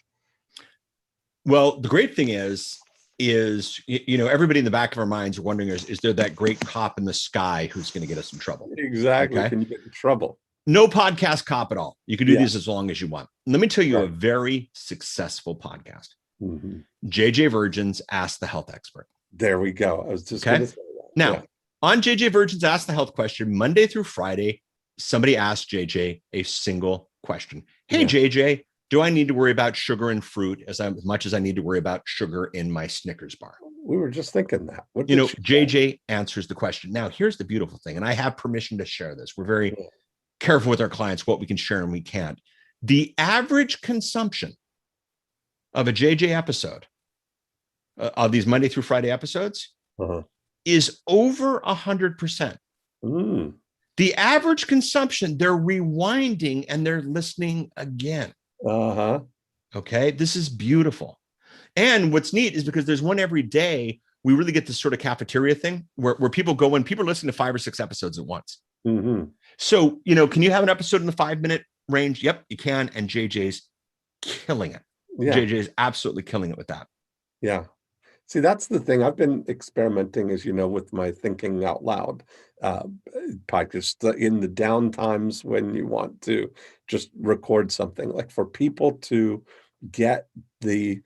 S9: Well, the great thing is everybody in the back of our minds are wondering, is there that great cop in the sky who's going to get us in trouble?
S8: Exactly. Okay? Can you get in trouble?
S9: No podcast cop at all. You can do these as long as you want. Let me tell you a very successful podcast. JJ Virgin's Ask the Health Expert.
S8: There we go. I was just going to say that.
S9: Now, on JJ Virgin's Ask the Health Question, Monday through Friday, somebody asked JJ a single question. Hey, JJ, do I need to worry about sugar in fruit as much as I need to worry about sugar in my Snickers bar?
S8: We were just thinking that.
S9: JJ answers the question. Now, here's the beautiful thing, and I have permission to share this. We're very careful with our clients, what we can share and we can't. The average consumption of a JJ episode, of these Monday through Friday episodes, is over 100%. The average consumption, they're rewinding and they're listening again. Okay, this is beautiful. And what's neat is because there's one every day, we really get this sort of cafeteria thing where people go in, people are listening to 5 or 6 episodes at once. So, can you have an episode in the 5-minute range? Yep, you can. And JJ's killing it. JJ is absolutely killing it with that.
S8: Yeah. See, that's the thing. I've been experimenting, as you know, with my Thinking Out Loud podcast in the down times when you want to just record something, like for people to get the,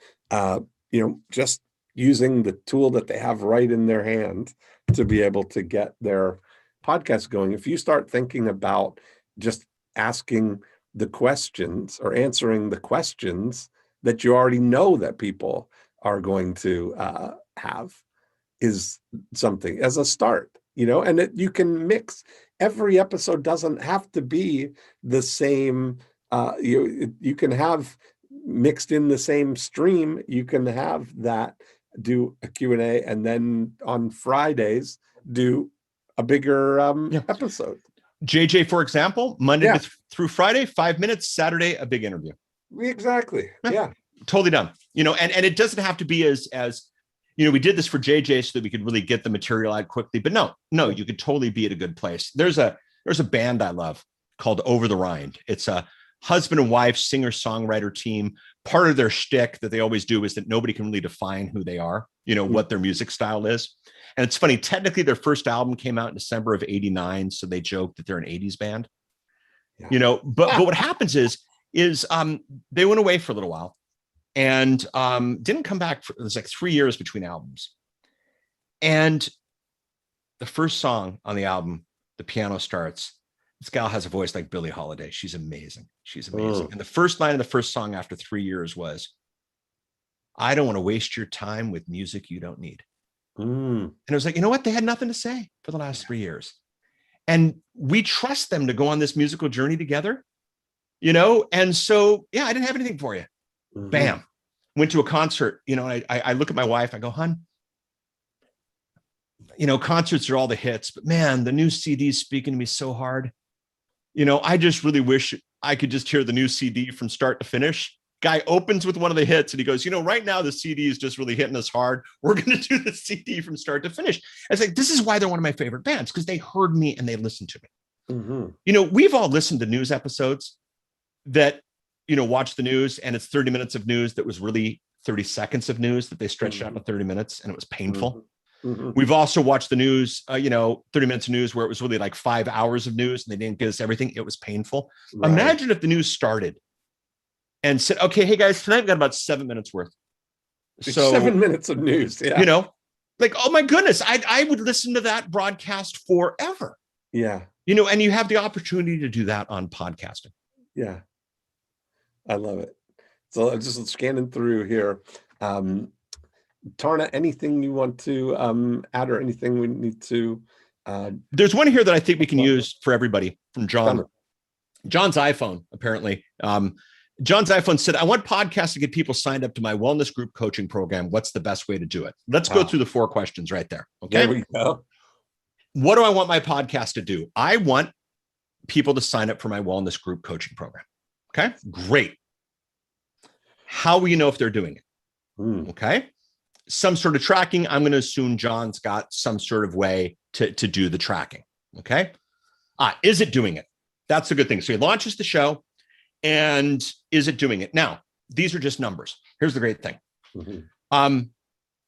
S8: just using the tool that they have right in their hand to be able to get their podcast going. If you start thinking about just asking the questions or answering the questions that you already know that people are going to have, is something as a start, and you can mix. Every episode doesn't have to be the same. You can have mixed in the same stream. You can have that, do a Q&A, and then on Fridays do a bigger episode.
S9: JJ, for example, Monday through Friday, 5 minutes, Saturday, a big interview.
S8: Exactly. Yeah.
S9: Totally done. And it doesn't have to be as we did this for JJ so that we could really get the material out quickly, but no, you could totally be at a good place. There's a band I love called Over the Rind. It's a husband and wife, singer-songwriter team. Part of their shtick that they always do is that nobody can really define who they are, what their music style is. And it's funny, technically their first album came out in December of '89. So they joke that they're an 80s band, but what happens is they went away for a little while and didn't come back. It was like 3 years between albums. And the first song on the album, the piano starts. This gal has a voice like Billie Holiday. She's amazing. She's amazing. And the first line of the first song after 3 years was, "I don't want to waste your time with music you don't need." And it was like, you know what? They had nothing to say for the last 3 years. And we trust them to go on this musical journey together, And so, I didn't have anything for you. Bam. Went to a concert, I look at my wife, I go, "Hun, concerts are all the hits, but man, the new CD is speaking to me so hard. I just really wish I could just hear the new CD from start to finish." Guy opens with one of the hits and he goes, "Right now the CD is just really hitting us hard. We're going to do the CD from start to finish." I was like, this is why they're one of my favorite bands, because they heard me and they listened to me. We've all listened to news episodes that, watch the news and it's 30 minutes of news that was really 30 seconds of news that they stretched out into 30 minutes and it was painful. We've also watched the news, 30 minutes of news where it was really like 5 hours of news and they didn't give us everything. It was painful. Right. Imagine if the news started and said, "Okay, hey guys, tonight we've got about 7 minutes worth." So
S8: 7 minutes of news. Yeah.
S9: Like, oh my goodness, I would listen to that broadcast forever.
S8: Yeah.
S9: And you have the opportunity to do that on podcasting.
S8: Yeah. I love it. So I'm just scanning through here. Tarna, anything you want to add or anything we need to?
S9: There's one here that I think we can use for everybody from John. John's iPhone, apparently. John's iPhone said, "I want podcasts to get people signed up to my wellness group coaching program. What's the best way to do it?" Let's go through the 4 questions right there. Okay.
S8: There we go.
S9: What do I want my podcast to do? I want people to sign up for my wellness group coaching program. Okay, great. How will you know if they're doing it? Okay. Some sort of tracking. I'm going to assume John's got some sort of way to do the tracking. Okay. Is it doing it? That's a good thing. So he launches the show and is it doing it? Now, these are just numbers. Here's the great thing.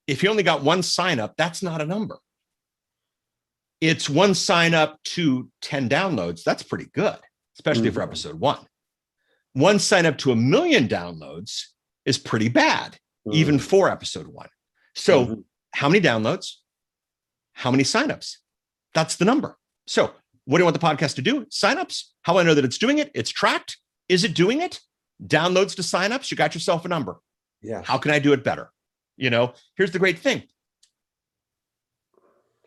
S9: If you only got 1 sign up, that's not a number. It's 1 sign up to 10 downloads. That's pretty good, especially for episode 1. 1 sign up to 1 million downloads is pretty bad, even for episode 1. So how many downloads? How many signups? That's the number. So what do you want the podcast to do? Signups. How do I know that it's doing it? It's tracked. Is it doing it? Downloads to signups. You got yourself a number.
S8: Yeah.
S9: How can I do it better? Here's the great thing.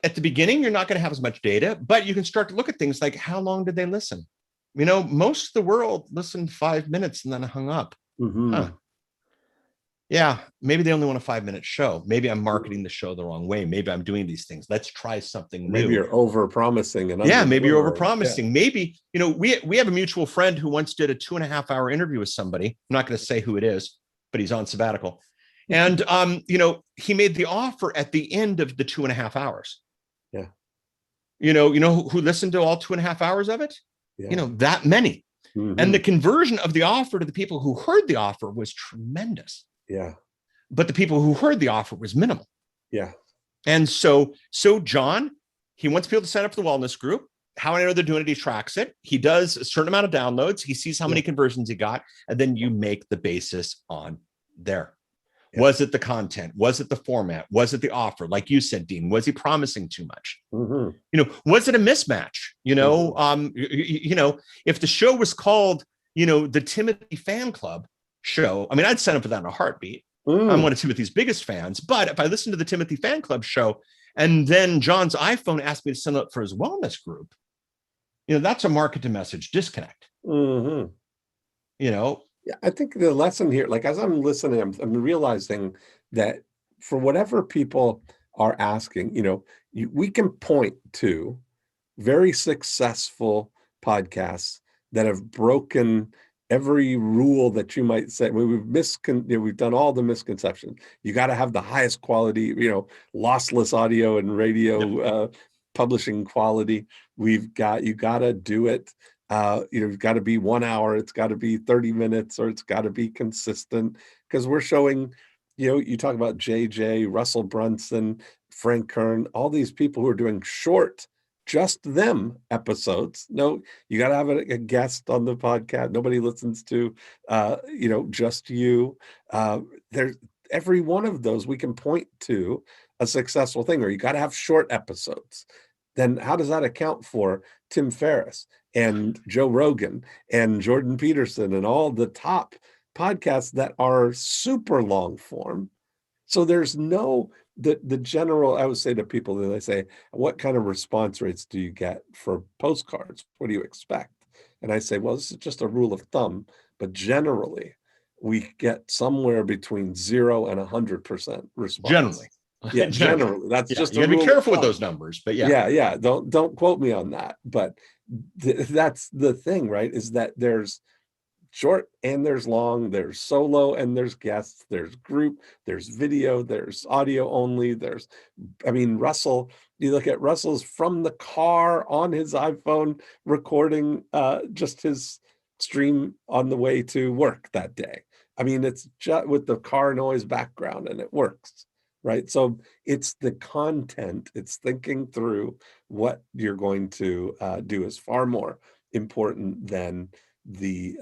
S9: At the beginning, you're not going to have as much data, but you can start to look at things like how long did they listen? Most of the world listened 5 minutes and then hung up. Yeah, maybe they only want a 5-minute show. Maybe I'm marketing the show the wrong way. Maybe I'm doing these things. Let's try something new.
S8: Maybe you're over promising.
S9: Maybe you're over promising. Yeah. Maybe, we have a mutual friend who once did a 2.5-hour interview with somebody. I'm not going to say who it is, but he's on sabbatical. And, he made the offer at the end of the 2.5 hours.
S8: Yeah.
S9: Who listened to all 2.5 hours of it? Yeah. That many. And the conversion of the offer to the people who heard the offer was tremendous.
S8: Yeah.
S9: But the people who heard the offer was minimal.
S8: Yeah.
S9: And so John, he wants people to sign up for the wellness group. How I know they're doing it, he tracks it. He does a certain amount of downloads. He sees how many conversions he got. And then you make the basis on there. Yeah. Was it the content? Was it the format? Was it the offer? Like you said, Dean, was he promising too much? Was it a mismatch? If the show was called, the Timothy Fan Club show, I'd sign up for that in a heartbeat. I'm one of Timothy's biggest fans. But if I listen to the Timothy Fan Club show and then John's iPhone asked me to sign up for his wellness group, that's a market to message disconnect.
S8: Yeah, I think the lesson here, like as I'm listening, I'm realizing that for whatever people are asking, we can point to very successful podcasts that have broken every rule that you might say. We've done all the misconceptions. You got to have the highest quality, lossless audio and radio publishing quality. You got to do it You've got to be 1 hour, it's got to be 30 minutes, or it's got to be consistent, because we're showing, you talk about JJ, Russell Brunson, Frank Kern, all these people who are doing short, just them episodes. No, you got to have a guest on the podcast. Nobody listens to, just you. There's every one of those we can point to a successful thing, or you got to have short episodes. Then how does that account for Tim Ferriss and Joe Rogan and Jordan Peterson and all the top podcasts that are super long form? So there's no, the general, I would say to people, that they say, what kind of response rates do you get for postcards? What do you expect? And I say, well, this is just a rule of thumb, but generally we get somewhere between 0 and 100% response.
S9: Generally.
S8: Yeah, generally. That's just
S9: you gotta be careful with those numbers, but
S8: yeah. Don't quote me on that. But that's the thing, right? Is that there's short and there's long, there's solo and there's guests, there's group, there's video, there's audio only, Russell, you look at Russell's from the car on his iPhone recording just his stream on the way to work that day. It's just with the car noise background, and it works, right? So it's the content, it's thinking through what you're going to do is far more important than the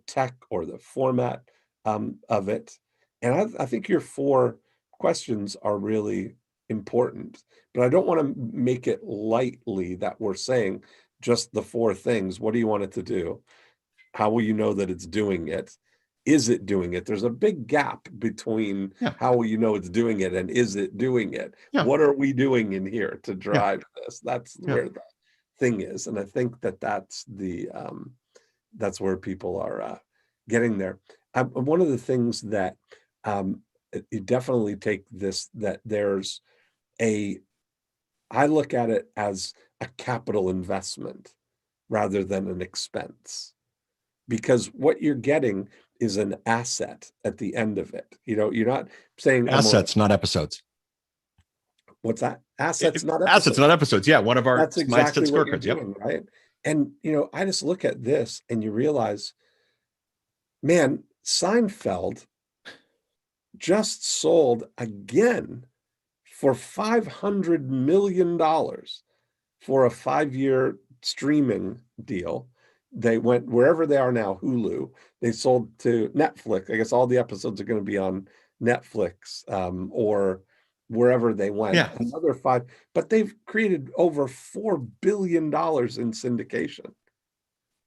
S8: tech or the format of it. And I think your 4 questions are really important, but I don't want to make it lightly that we're saying just the 4 things. What do you want it to do? How will you know that it's doing it? Is it doing it? There's a big gap between how will you know it's doing it and is it doing it? What are we doing in here to drive this? That's where the thing is. And I think that's that's where people are getting there. One of the things that you definitely take this, that there's I look at it as a capital investment rather than an expense, because what you're getting is an asset at the end of it. You're not saying
S9: assets, not episodes.
S8: What's that? Assets, not episodes.
S9: Assets, not episodes. Yeah, one of our
S8: that's exactly what you're
S9: scorecards.
S8: Doing, right? And I just look at this and you realize, man, Seinfeld just sold again for $500 million for a 5-year streaming deal. They went wherever they are now, Hulu. They sold to Netflix. I guess all the episodes are going to be on Netflix or wherever they went.
S9: Yeah.
S8: Another 5, but they've created over $4 billion in syndication.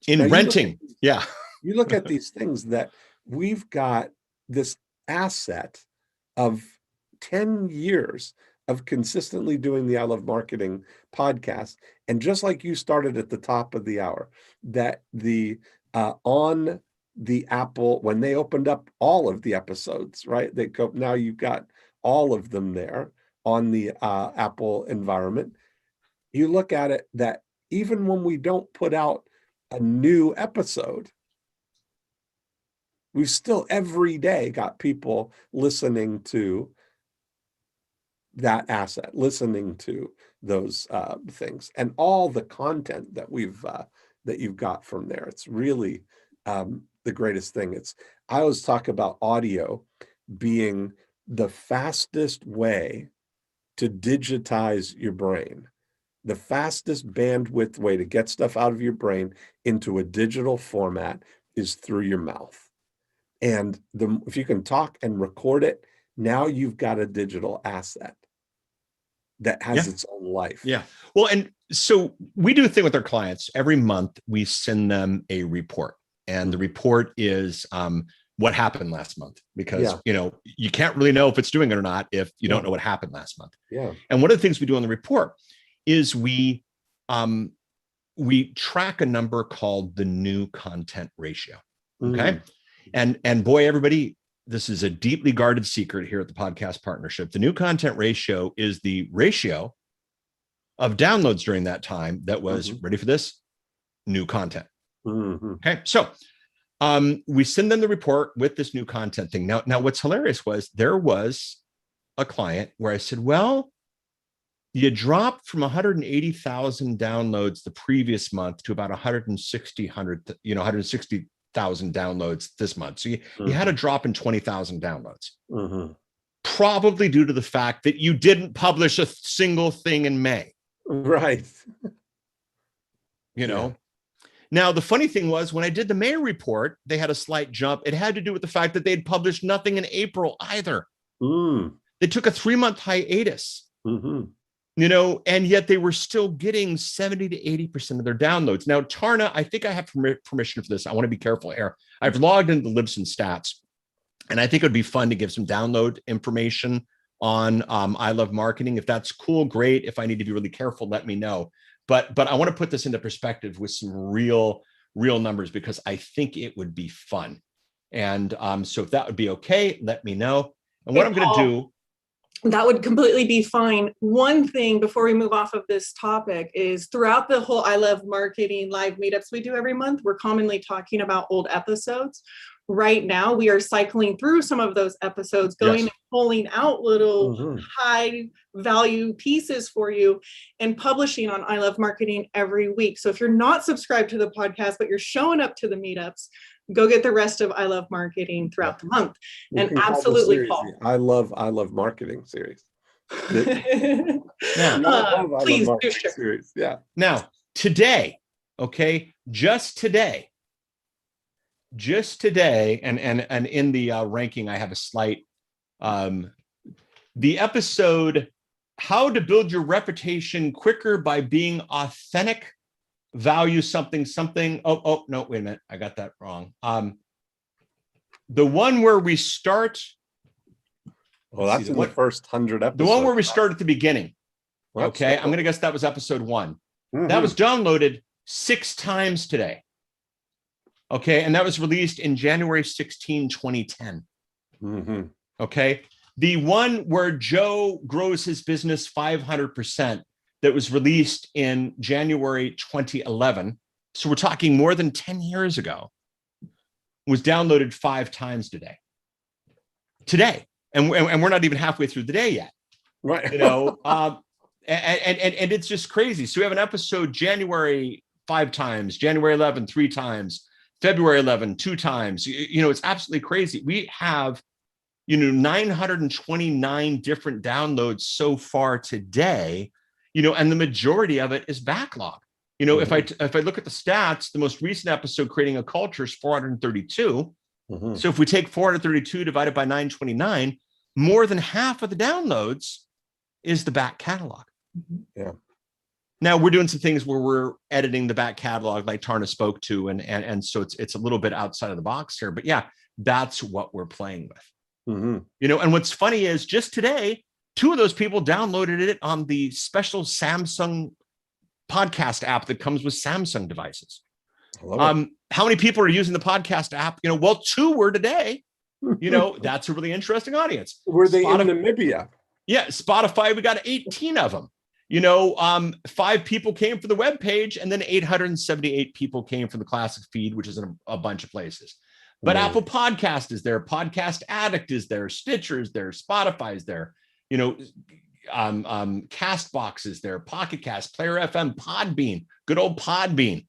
S9: In renting.
S8: You look at these things that we've got this asset of 10 years of consistently doing the I Love Marketing podcast. And just like you started at the top of the hour, that on the Apple, when they opened up all of the episodes, right? Now you've got all of them there on the Apple environment. You look at it that even when we don't put out a new episode, we've still every day got people listening to that asset, listening to those things, and all the content that that you've got from there. It's really the greatest thing. I always talk about audio being the fastest way to digitize your brain, the fastest bandwidth way to get stuff out of your brain into a digital format is through your mouth. And if you can talk and record it, now you've got a digital asset that has its own life.
S9: Yeah. Well, and so we do a thing with our clients. Every month we send them a report, and the report is what happened last month, because you can't really know if it's doing it or not if you don't know what happened last month.
S8: Yeah.
S9: And one of the things we do on the report is we track a number called the new content ratio. Okay. And boy, everybody, this is a deeply guarded secret here at the Podcast Partnership. The new content ratio is the ratio of downloads during that time that was, ready for this, new content. Okay. So we send them the report with this new content thing. Now what's hilarious was there was a client where I said, well, You dropped from 180,000 downloads the previous month to about 160,000 downloads this month. So you had a drop in 20,000 downloads. Probably due to the fact that you didn't publish a single thing in May.
S8: Right.
S9: You know? Now, the funny thing was when I did the May report, they had a slight jump. It had to do with the fact that they'd published nothing in April either. They took a 3-month hiatus. You know, and yet they were still getting 70 to 80% of their downloads. Now, Tarna, I think I have permission for this. I want to be careful here. I've logged into the Libsyn stats, and I think it would be fun to give some download information on I Love Marketing. If that's cool, great. If I need to be really careful, let me know. But I want to put this into perspective with some real numbers because I think it would be fun. And so if that would be okay, let me know. And what I'm going to do.
S12: That would completely be fine. One thing before we move off of this topic is throughout the whole I Love Marketing live meetups we do every month, we're commonly talking about old episodes. Right now, we are cycling through some of those episodes, going and pulling out little high value pieces for you and publishing on I Love Marketing every week. So if you're not subscribed to the podcast, but you're showing up to the meetups, go get the rest of I Love Marketing throughout the month. And absolutely call.
S8: I love Marketing series.
S12: Please do share.
S8: Series. Yeah.
S9: Now, today, okay, just today, and in the ranking, I have a slight, the episode, How to Build Your Reputation Quicker by Being Authentic, Value something. Oh, no, wait a minute. I got that wrong. The one where we start.
S8: Well, that's in the first 100 episodes.
S9: The one where we start at the beginning. Okay. I'm going to guess that was episode 1. That was downloaded 6 times today. Okay. And that was released in January 16, 2010. Okay. The one where Joe grows his business 500%. That was released in January 2011. So we're talking more than 10 years ago, was downloaded 5 times today. And we're not even halfway through the day yet.
S8: Right.
S9: You know, and it's just crazy. So we have an episode January 5 times, January 11, 3 times, February 11, 2 times. You know, it's absolutely crazy. We have, 929 different downloads so far today. And the majority of it is backlog. If I look at the stats, the most recent episode, Creating a Culture, is 432. So if we take 432 divided by 929, more than half of the downloads is the back catalog.
S8: Yeah.
S9: Now we're doing some things where we're editing the back catalog, like Tarna spoke to, and so it's a little bit outside of the box here. But yeah, that's what we're playing with. And what's funny is just today, 2 of those people downloaded it on the special Samsung podcast app that comes with Samsung devices. How many people are using the podcast app? Well, 2 were today. That's a really interesting audience.
S8: Were they in Namibia?
S9: Yeah, Spotify, we got 18 of them. 5 people came for the webpage, and then 878 people came from the classic feed, which is in a bunch of places. But Apple Podcast is there, Podcast Addict is there, Stitcher is there, Spotify is there. Castbox is there, Pocket Cast, Player FM, Podbean, good old Podbean,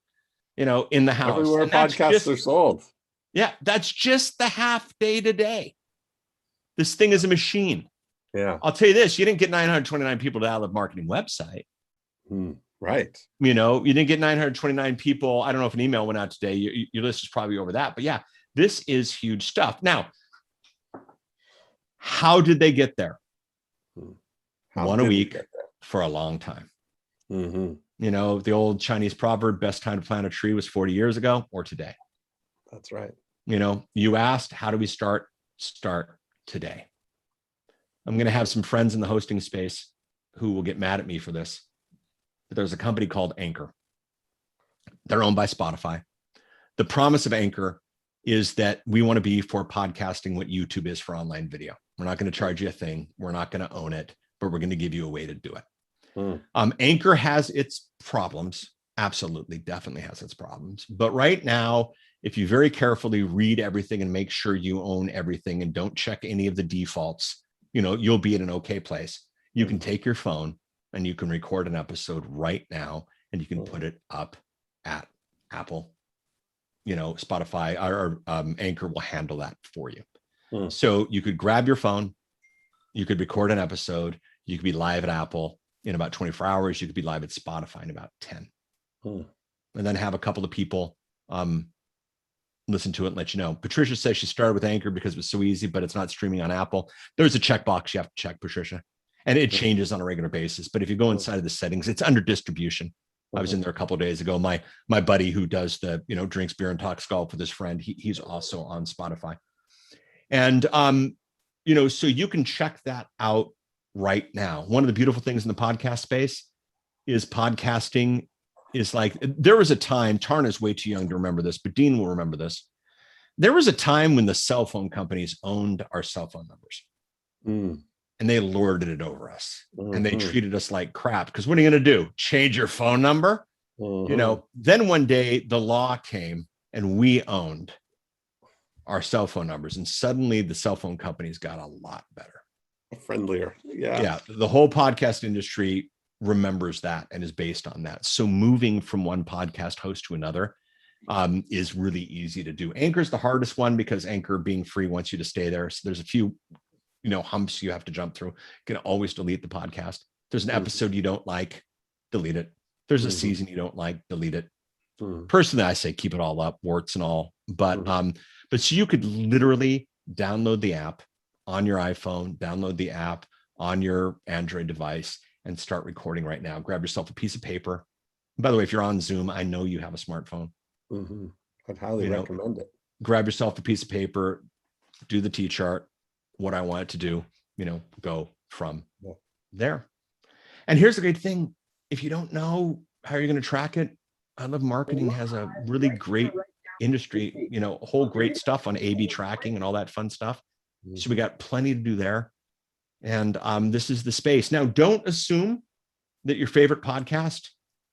S9: in the house.
S8: Everywhere podcasts are sold.
S9: Yeah, that's just the half day today. This thing is a machine.
S8: Yeah.
S9: I'll tell you this, you didn't get 929 people to I Love Marketing website.
S8: Right.
S9: You didn't get 929 people. I don't know if an email went out today. Your list is probably over that. But yeah, this is huge stuff. Now, how did they get there? One a week for a long time. The old Chinese proverb, best time to plant a tree was 40 years ago or today.
S8: That's right.
S9: You asked, how do we start? Start today. I'm going to have some friends in the hosting space who will get mad at me for this. But there's a company called Anchor. They're owned by Spotify. The promise of Anchor is that we want to be for podcasting what YouTube is for online video. We're not going to charge you a thing. We're not going to own it, but we're going to give you a way to do it. Anchor has its problems. Absolutely, definitely has its problems. But right now, if you very carefully read everything and make sure you own everything and don't check any of the defaults, you'll be in an okay place. You can take your phone and you can record an episode right now, and you can put it up at Apple, Spotify, or Anchor will handle that for you. So you could grab your phone, you could record an episode, you could be live at Apple in about 24 hours, you could be live at Spotify in about 10. And then have a couple of people listen to it and let you know. Patricia says she started with Anchor because it was so easy, but it's not streaming on Apple. There's a checkbox you have to check, Patricia, and it changes on a regular basis. But if you go inside of the settings, it's under distribution. I was in there a couple of days ago. My buddy who does the, drinks beer and talks golf with his friend, he's also on Spotify. And, so you can check that out right now. One of the beautiful things in the podcast space is podcasting is like, there was a time, Tarna's way too young to remember this, but Dean will remember this. There was a time when the cell phone companies owned our cell phone numbers. And they lorded it over us, and they treated us like crap. Because what are you going to do? Change your phone number? Then one day the law came and we owned our cell phone numbers. And suddenly the cell phone companies got a lot better.
S8: Friendlier. Yeah.
S9: The whole podcast industry remembers that and is based on that. So moving from one podcast host to another is really easy to do. Anchor's the hardest one because Anchor being free wants you to stay there. So there's a few humps you have to jump through. You can always delete the podcast. There's an episode you don't like, delete it. There's a season you don't like, delete it. Personally, I say keep it all up, warts and all. But so you could literally download the app on your iPhone, download the app on your Android device, and start recording right now. Grab yourself a piece of paper. By the way, if you're on Zoom, I know you have a smartphone.
S8: I'd highly recommend it.
S9: Grab yourself a piece of paper, do the T-chart, what I want it to do, go from there. And here's the great thing. If you don't know how you're going to track it, I Love Marketing has a really great industry, whole great stuff on A/B tracking and all that fun stuff. So we got plenty to do there. And this is the space. Now, don't assume that your favorite podcast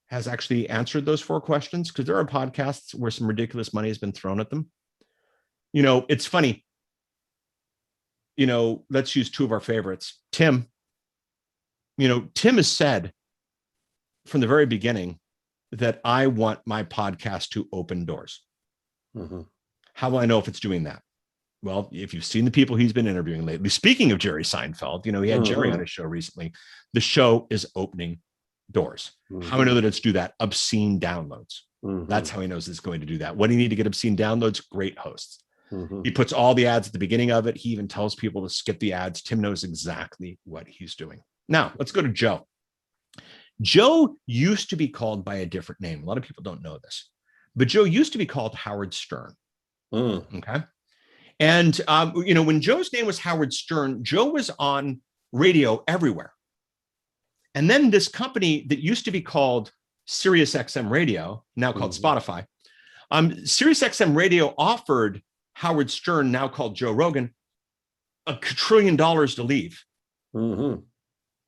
S9: has actually answered those 4 questions, because there are podcasts where some ridiculous money has been thrown at them. It's funny. Let's use 2 of our favorites. Tim. Tim has said from the very beginning that I want my podcast to open doors. How will I know if it's doing that? Well, if you've seen the people he's been interviewing lately, speaking of Jerry Seinfeld, he had Jerry on his show recently. The show is opening doors. How do I know that it's do that? Obscene downloads. That's how he knows it's going to do that. What do you need to get obscene downloads? Great hosts. He puts all the ads at the beginning of it. He even tells people to skip the ads. Tim knows exactly what he's doing. Now, let's go to Joe. Joe used to be called by a different name. A lot of people don't know this, but Joe used to be called Howard Stern. Okay. And, when Joe's name was Howard Stern, Joe was on radio everywhere. And then this company that used to be called Sirius XM Radio, now called Spotify, Sirius XM Radio offered Howard Stern, now called Joe Rogan, $1 trillion to leave.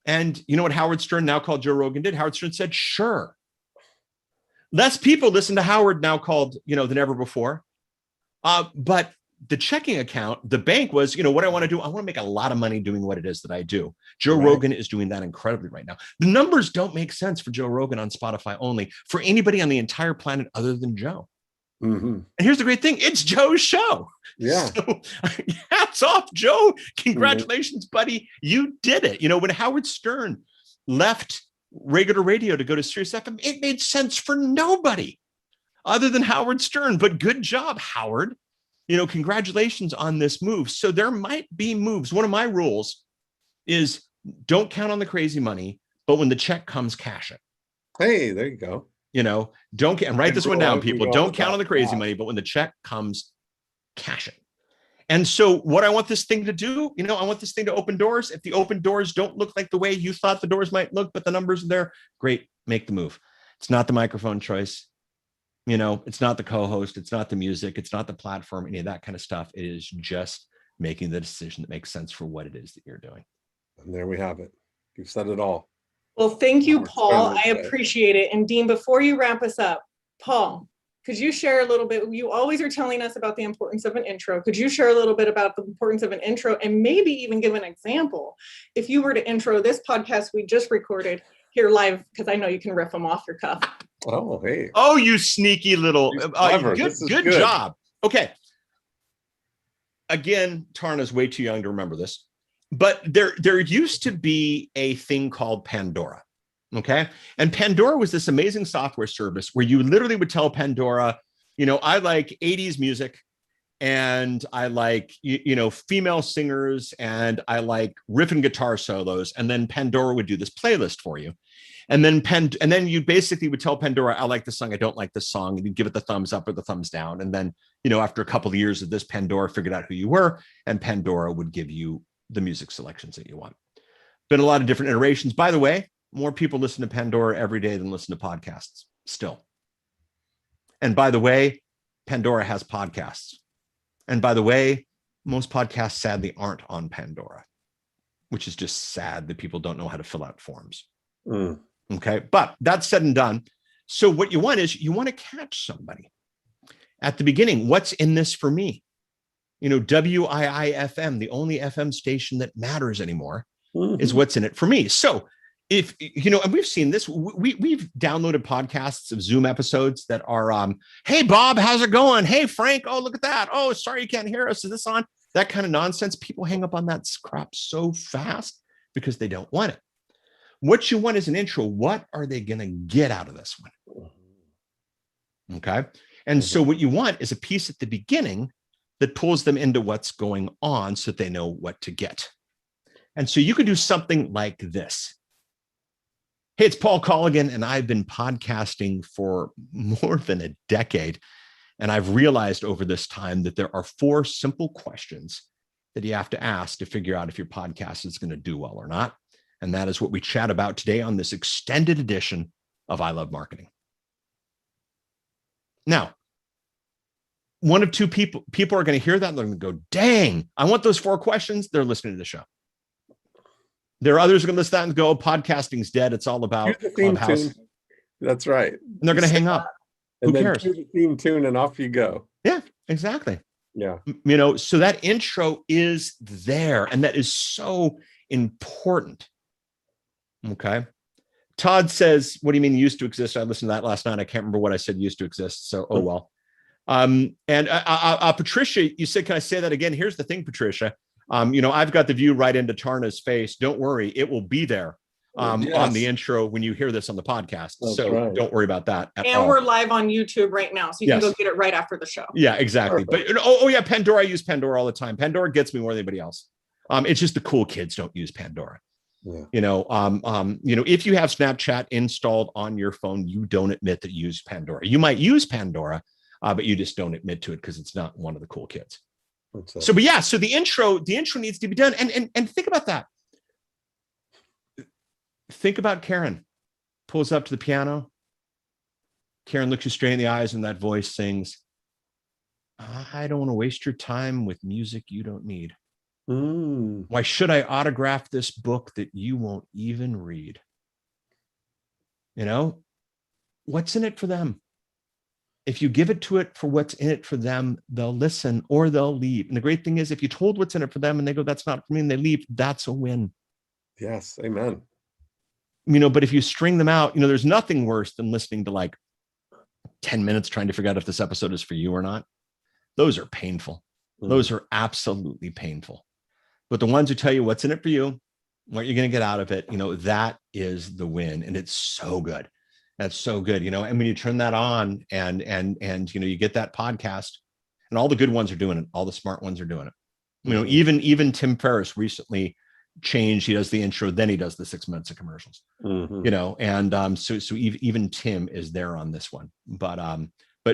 S9: And you know what Howard Stern, now called Joe Rogan, did? Howard Stern said, sure. Less people listen to Howard, now called, than ever before. But the checking account, the bank was, what I want to do. I want to make a lot of money doing what it is that I do. Joe Rogan is doing that incredibly right now. The numbers don't make sense for Joe Rogan on Spotify only, for anybody on the entire planet other than Joe. And here's the great thing. It's Joe's show. So, hats off, Joe. Congratulations, buddy. You did it. When Howard Stern left regular radio to go to Sirius XM, it made sense for nobody other than Howard Stern. But good job, Howard. Congratulations on this move. So there might be moves. One of my rules is don't count on the crazy money, but when the check comes, cash it.
S8: Hey, there you go.
S9: Don't and write this one down, people. Don't count on the crazy money, but when the check comes, cash it. And so what I want this thing to do, I want this thing to open doors. If the open doors don't look like the way you thought the doors might look, but the numbers are there, great, make the move. It's not the microphone choice. It's not the co-host. It's not the music. It's not the platform, any of that kind of stuff. It is just making the decision that makes sense for what it is that you're doing.
S8: And there we have it. You've said it all.
S12: Well, thank you, Paul. I appreciate it. And Dean, before you wrap us up, Paul, could you share a little bit? You always are telling us about the importance of an intro. Could you share a little bit about the importance of an intro and maybe even give an example? If you were to intro this podcast we just recorded, here live because I know you can riff them off your cuff.
S8: Oh, hey.
S9: Oh, you sneaky little,
S8: clever.
S9: good,
S8: This is
S9: good
S8: good.
S9: job. Okay. Again, Tarna's way too young to remember this, but there used to be a thing called Pandora. Okay. And Pandora was this amazing software service where you literally would tell Pandora, you know, I like 80s music and I like, you know, female singers and I like riff and guitar solos. And then Pandora would do this playlist for you. And then you basically would tell Pandora, I like this song, I don't like this song, and you'd give it the thumbs up or the thumbs down. And then, you know, after a couple of years of this, Pandora figured out who you were, and Pandora would give you the music selections that you want. Been a lot of different iterations. By the way, more people listen to Pandora every day than listen to podcasts still. And by the way, Pandora has podcasts. And by the way, most podcasts sadly aren't on Pandora, which is just sad that people don't know how to fill out forms. Okay, but that's said and done. So what you want is you want to catch somebody at the beginning. What's in this for me? You know, WIIFM, the only FM station that matters anymore, is what's in it for me. So if, you know, and we've seen this, we've downloaded podcasts of Zoom episodes that are, hey, Bob, how's it going? Hey, Frank, oh, look at that. Oh, sorry, you can't hear us. Is this on? That kind of nonsense. People hang up on that crap so fast because they don't want it. What you want is an intro. What are they going to get out of this one? Okay. And so what you want is a piece at the beginning that pulls them into what's going on so that they know what to get. And so you could do something like this. Hey, it's Paul Colligan, and I've been podcasting for more than a decade. And I've realized over this time that there are 4 simple questions that you have to ask to figure out if your podcast is going to do well or not. And that is what we chat about today on this extended edition of I Love Marketing. Now, one of two people are going to hear that and they're going to go, dang, I want those 4 questions. They're listening to the show. There are others who are going to listen to that and go, podcasting's dead. It's all about Clubhouse.
S8: Tune. That's right.
S9: And they're going to hang up.
S8: And
S9: Who
S8: then
S9: cares?
S8: cue the theme tune and off you go.
S9: Yeah, exactly.
S8: Yeah.
S9: You know, so that intro is there, and that is so important. Okay. Todd says, what do you mean used to exist? I listened to that last night. I can't remember what I said used to exist. So, oh, well. And Patricia, you said, can I say that again? Here's the thing, Patricia. You know, I've got the view right into Tarna's face. Don't worry. It will be there on the intro when you hear this on the podcast. That's so right. Don't worry about that at all.
S12: We're live on YouTube right now. So you can go get it right after the show.
S9: Yeah, exactly. Perfect. But yeah, Pandora, I use Pandora all the time. Pandora gets me more than anybody else. It's just the cool kids don't use Pandora. Yeah. You know, if you have Snapchat installed on your phone, you don't admit that you use Pandora. You might use Pandora, but you just don't admit to it because it's not one of the cool kids. So, but yeah, so the intro needs to be done. And think about that. Think about Karen pulls up to the piano. Karen looks you straight in the eyes and that voice sings, I don't want to waste your time with music you don't need. Why should I autograph this book that you won't even read? You know, what's in it for them? If you give it to it for what's in it for them, they'll listen or they'll leave. And the great thing is, if you told what's in it for them and they go, that's not for me, and they leave, that's a win.
S8: Yes. Amen.
S9: You know, but if you string them out, you know, there's nothing worse than listening to like 10 minutes trying to figure out if this episode is for you or not. Those are painful. Those are absolutely painful. But the ones who tell you what's in it for you, what you're going to get out of it, you know, that is the win. And it's so good. That's so good, you know, and when you turn that on and, you know, you get that podcast and all the good ones are doing it. All the smart ones are doing it. You know, even Tim Ferriss recently changed. He does the intro, then he does the 6 minutes of commercials, you know, and so even Tim is there on this one. But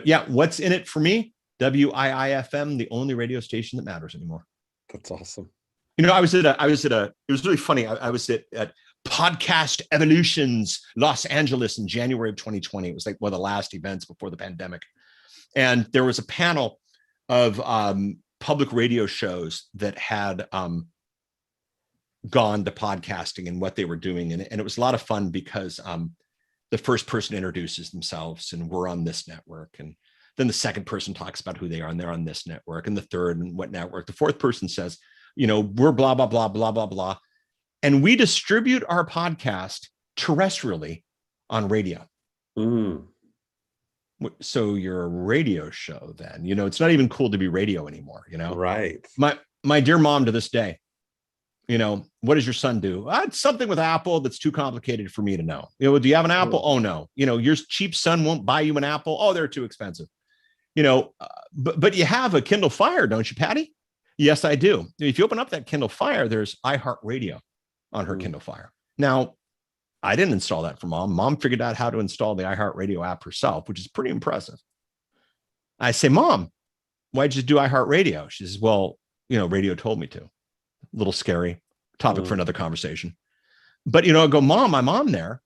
S9: yeah, what's in it for me? WIIFM, the only radio station that matters anymore.
S8: That's awesome. it was really funny. I was at Podcast Evolutions Los Angeles in January of 2020. It was like one of the last events before the pandemic. And there was a panel of public radio shows that had gone to podcasting and what they were doing. And it was a lot of fun because the first person introduces themselves and we're on this network. And then the second person talks about who they are and they're on this network, and the third and what network. The fourth person says, you know, we're blah, blah, blah, blah, blah, blah. And we distribute our podcast
S9: terrestrially on radio. So you're a radio show then, it's not even cool to be radio anymore,
S8: Right.
S9: My dear mom to this day, what does your son do? It's something with Apple that's too complicated for me to know. Do you have an Apple? Oh no. Your cheap son won't buy you an Apple. Oh, they're too expensive. But you have a Kindle Fire, don't you, Patty? Yes, I do. If you open up that Kindle Fire, there's iHeartRadio on her Kindle Fire. Now, I didn't install that for mom. Mom figured out how to install the iHeartRadio app herself, which is pretty impressive. I say, Mom, why'd you do iHeartRadio? She says, well, radio told me to. A little scary topic for another conversation. But, I go, Mom, I'm on there.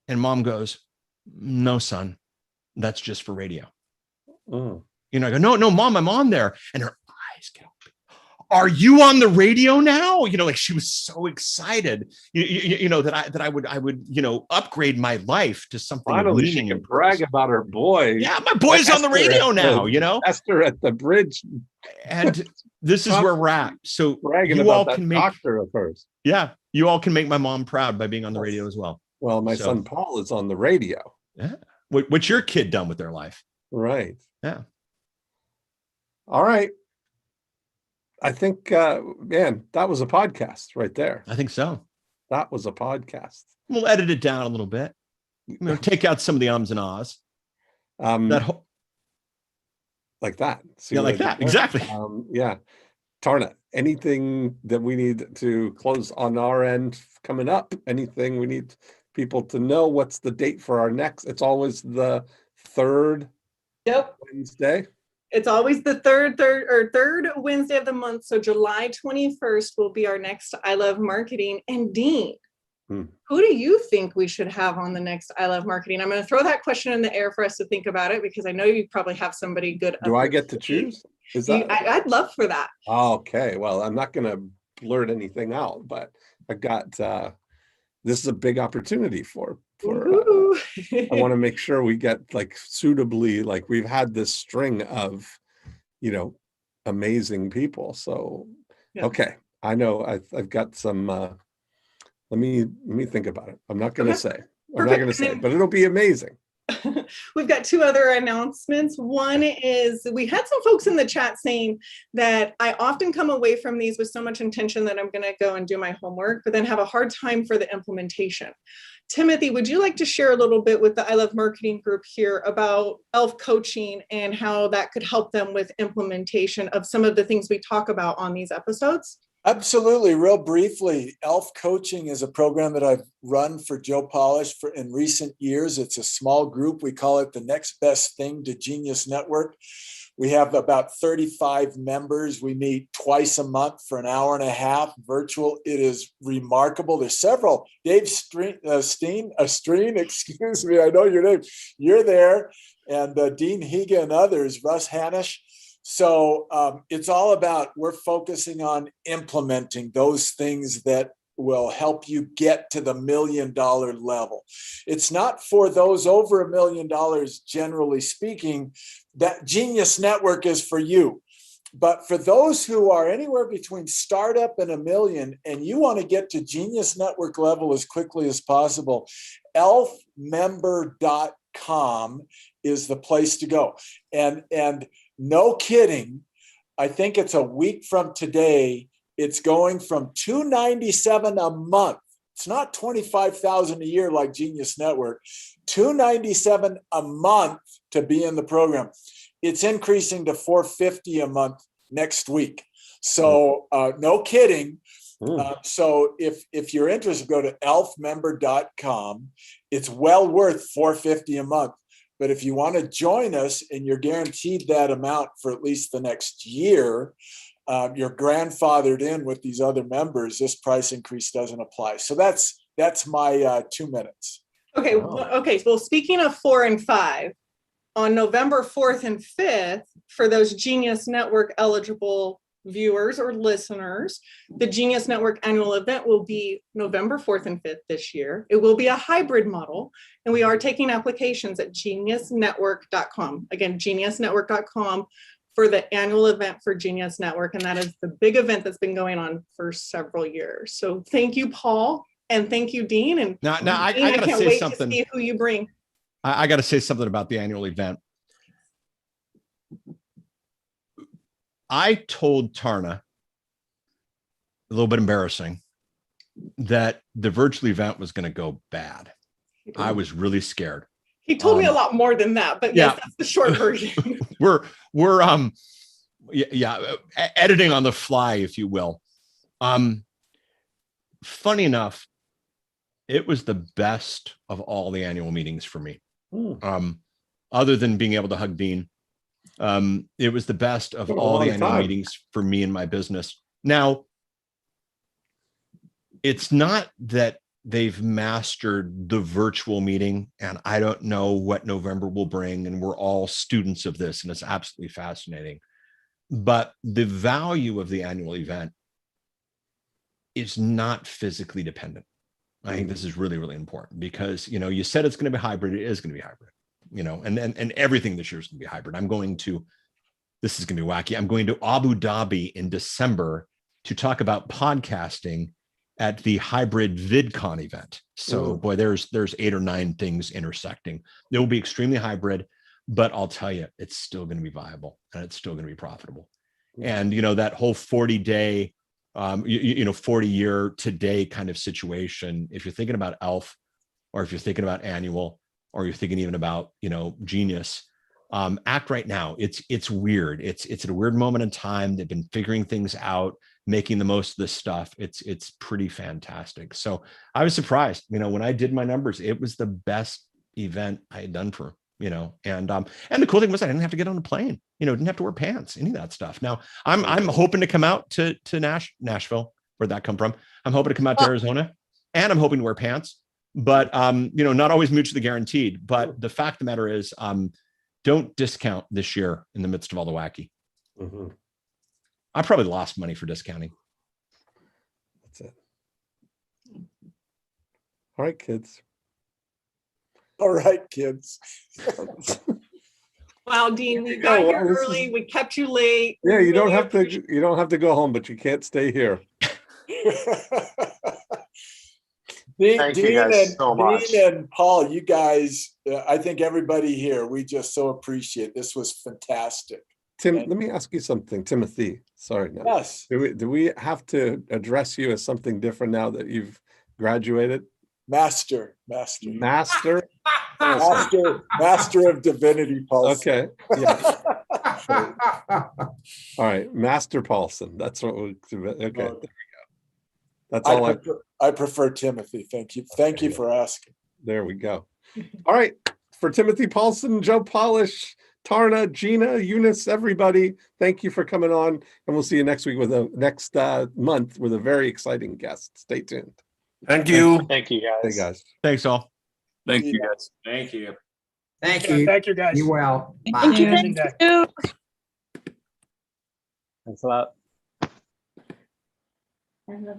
S9: And Mom goes, no, son, that's just for radio. I go, no, Mom, I'm on there. And her eyes get open. Are you on the radio now? Like she was so excited, that I would, upgrade my life to something.
S8: Finally, she can brag about her boy.
S9: Yeah, my boy's on the radio now,
S8: Esther at the bridge.
S9: And this is where we're at. So
S8: bragging
S9: you
S8: about
S9: all
S8: that
S9: can make,
S8: doctor of hers.
S9: Yeah, you all can make my mom proud by being on the radio as well.
S8: Well, my son Paul is on the radio.
S9: Yeah. What's your kid done with their life?
S8: Right.
S9: Yeah.
S8: All right. I think, man, that was a podcast right there.
S9: I think so.
S8: That was a podcast.
S9: We'll edit it down a little bit. Take out some of the ums and ahs.
S8: Like that. See
S9: yeah, like that. Exactly.
S8: Yeah. Tarna, anything that we need to close on our end coming up? Anything we need people to know? What's the date for our next? It's always the third Wednesday.
S12: It's always the third Wednesday of the month. So July 21st will be our next I Love Marketing. And Dean, who do you think we should have on the next I Love Marketing? I'm going to throw that question in the air for us to think about it, because I know you probably have somebody good.
S8: Do I get to choose? Is that?
S12: I'd love for that.
S8: Okay. Well, I'm not going to blurt anything out, but I got, this is a big opportunity for I want to make sure we get like suitably, like we've had this string of, amazing people. So, okay. I know I've got some, let me think about it. I'm not going to say, but it'll be amazing.
S12: We've got two other announcements. One is we had some folks in the chat saying that I often come away from these with so much intention that I'm going to go and do my homework, but then have a hard time for the implementation. Timothy, would you like to share a little bit with the I Love Marketing group here about ELF coaching and how that could help them with implementation of some of the things we talk about on these episodes?
S1: Absolutely. Real briefly, ELF Coaching is a program that I've run for Joe Polish in recent years. It's a small group. We call it the next best thing to Genius Network. We have about 35 members. We meet twice a month for an hour and a half virtual. It is remarkable. There's several. Dave Steen, excuse me, I know your name. You're there. And Dean Higa and others, Russ Hanisch. So it's all about, we're focusing on implementing those things that will help you get to the $1 million level. It's not for those over $1 million, generally speaking. That Genius Network is for you. But for those who are anywhere between startup and $1 million, and you want to get to Genius Network level as quickly as possible, elfmember.com is the place to go. And no kidding, I think it's a week from today, it's going from $297 a month. It's not $25,000 a year like Genius Network, $297 a month to be in the program. It's increasing to $450 a month next week. So no kidding. So if you're interested, go to elfmember.com. It's well worth $450 a month. But if you want to join us and you're guaranteed that amount for at least the next year, you're grandfathered in with these other members, this price increase doesn't apply. So that's my 2 minutes.
S12: Okay. Okay. Well, speaking of 4 and 5, on November 4th and 5th, for those Genius Network eligible viewers or listeners, the Genius Network annual event will be November 4th and 5th this year. It will be a hybrid model, and we are taking applications at geniusnetwork.com. Again, geniusnetwork.com for the annual event for Genius Network, and that is the big event that's been going on for several years. So thank you, Paul, And thank you, Dean. And
S9: Now,
S12: Dean,
S9: I
S12: I
S9: gotta
S12: can't
S9: say
S12: wait
S9: something.
S12: to see who you bring.
S9: I got to say something about the annual event. I told Tarna, a little bit embarrassing, that the virtual event was going to go bad. I was really scared.
S12: He told me a lot more than that, but yes,
S9: yeah.
S12: that's the short version.
S9: we're editing on the fly, if you will. Funny enough, it was the best of all the annual meetings for me. Other than being able to hug Dean, it was the best of all the annual meetings for me and my business. Now, it's not that they've mastered the virtual meeting, and I don't know what November will bring, and we're all students of this, and it's absolutely fascinating. But the value of the annual event is not physically dependent. I think this is really, really important because, you know, you said it's going to be hybrid. It is going to be hybrid, you know, and everything this year is going to be hybrid. This is going to be wacky. I'm going to Abu Dhabi in December to talk about podcasting at the hybrid VidCon event. So boy, there's 8 or 9 things intersecting. It will be extremely hybrid, but I'll tell you, it's still going to be viable and it's still going to be profitable. And, you know, that whole 40-day, 40-year today kind of situation, if you're thinking about ELF, or if you're thinking about annual, or you're thinking even about, you know, Genius, act right now. It's weird. It's at a weird moment in time. They've been figuring things out, making the most of this stuff. It's pretty fantastic. So I was surprised, you know, when I did my numbers, it was the best event I had done for, you know, and the cool thing was I didn't have to get on a plane, you know, didn't have to wear pants, any of that stuff. Now I'm hoping to come out to Nashville, where'd that come from? I'm hoping to come out to Arizona, and I'm hoping to wear pants, but you know, not always mutually guaranteed. But the fact of the matter is, don't discount this year in the midst of all the wacky. I probably lost money for discounting.
S8: That's it. All right, kids.
S1: All right, kids.
S12: Wow, Dean, we got here early. We kept you late.
S8: Yeah, you don't have to go home, but you can't stay here.
S1: Thank you guys so much. Dean and Paul, you guys, I think everybody here, we just so appreciate. This was fantastic.
S8: Tim, let me ask you something, Timothy. Sorry. No.
S1: Yes.
S8: Do we have to address you as something different now that you've graduated?
S1: Master of Divinity, Paulson.
S8: Okay. Yeah. All right, Master Paulson. That's what we. Okay. There we go. That's all.
S1: I prefer Timothy. Thank you. Thank you for asking.
S8: There we go. All right, for Timothy Paulson, Joe Polish, Tarna, Gina, Eunice, everybody, thank you for coming on, and we'll see you next week next month with a very exciting guest. Stay tuned.
S4: Thank you.
S10: Thank you, guys.
S8: Hey, guys.
S9: Thanks all.
S4: Thank you, guys. Thank you.
S11: Thank you.
S5: Thank you, guys.
S11: You well. Bye.
S5: Thank you.
S10: Thanks a lot.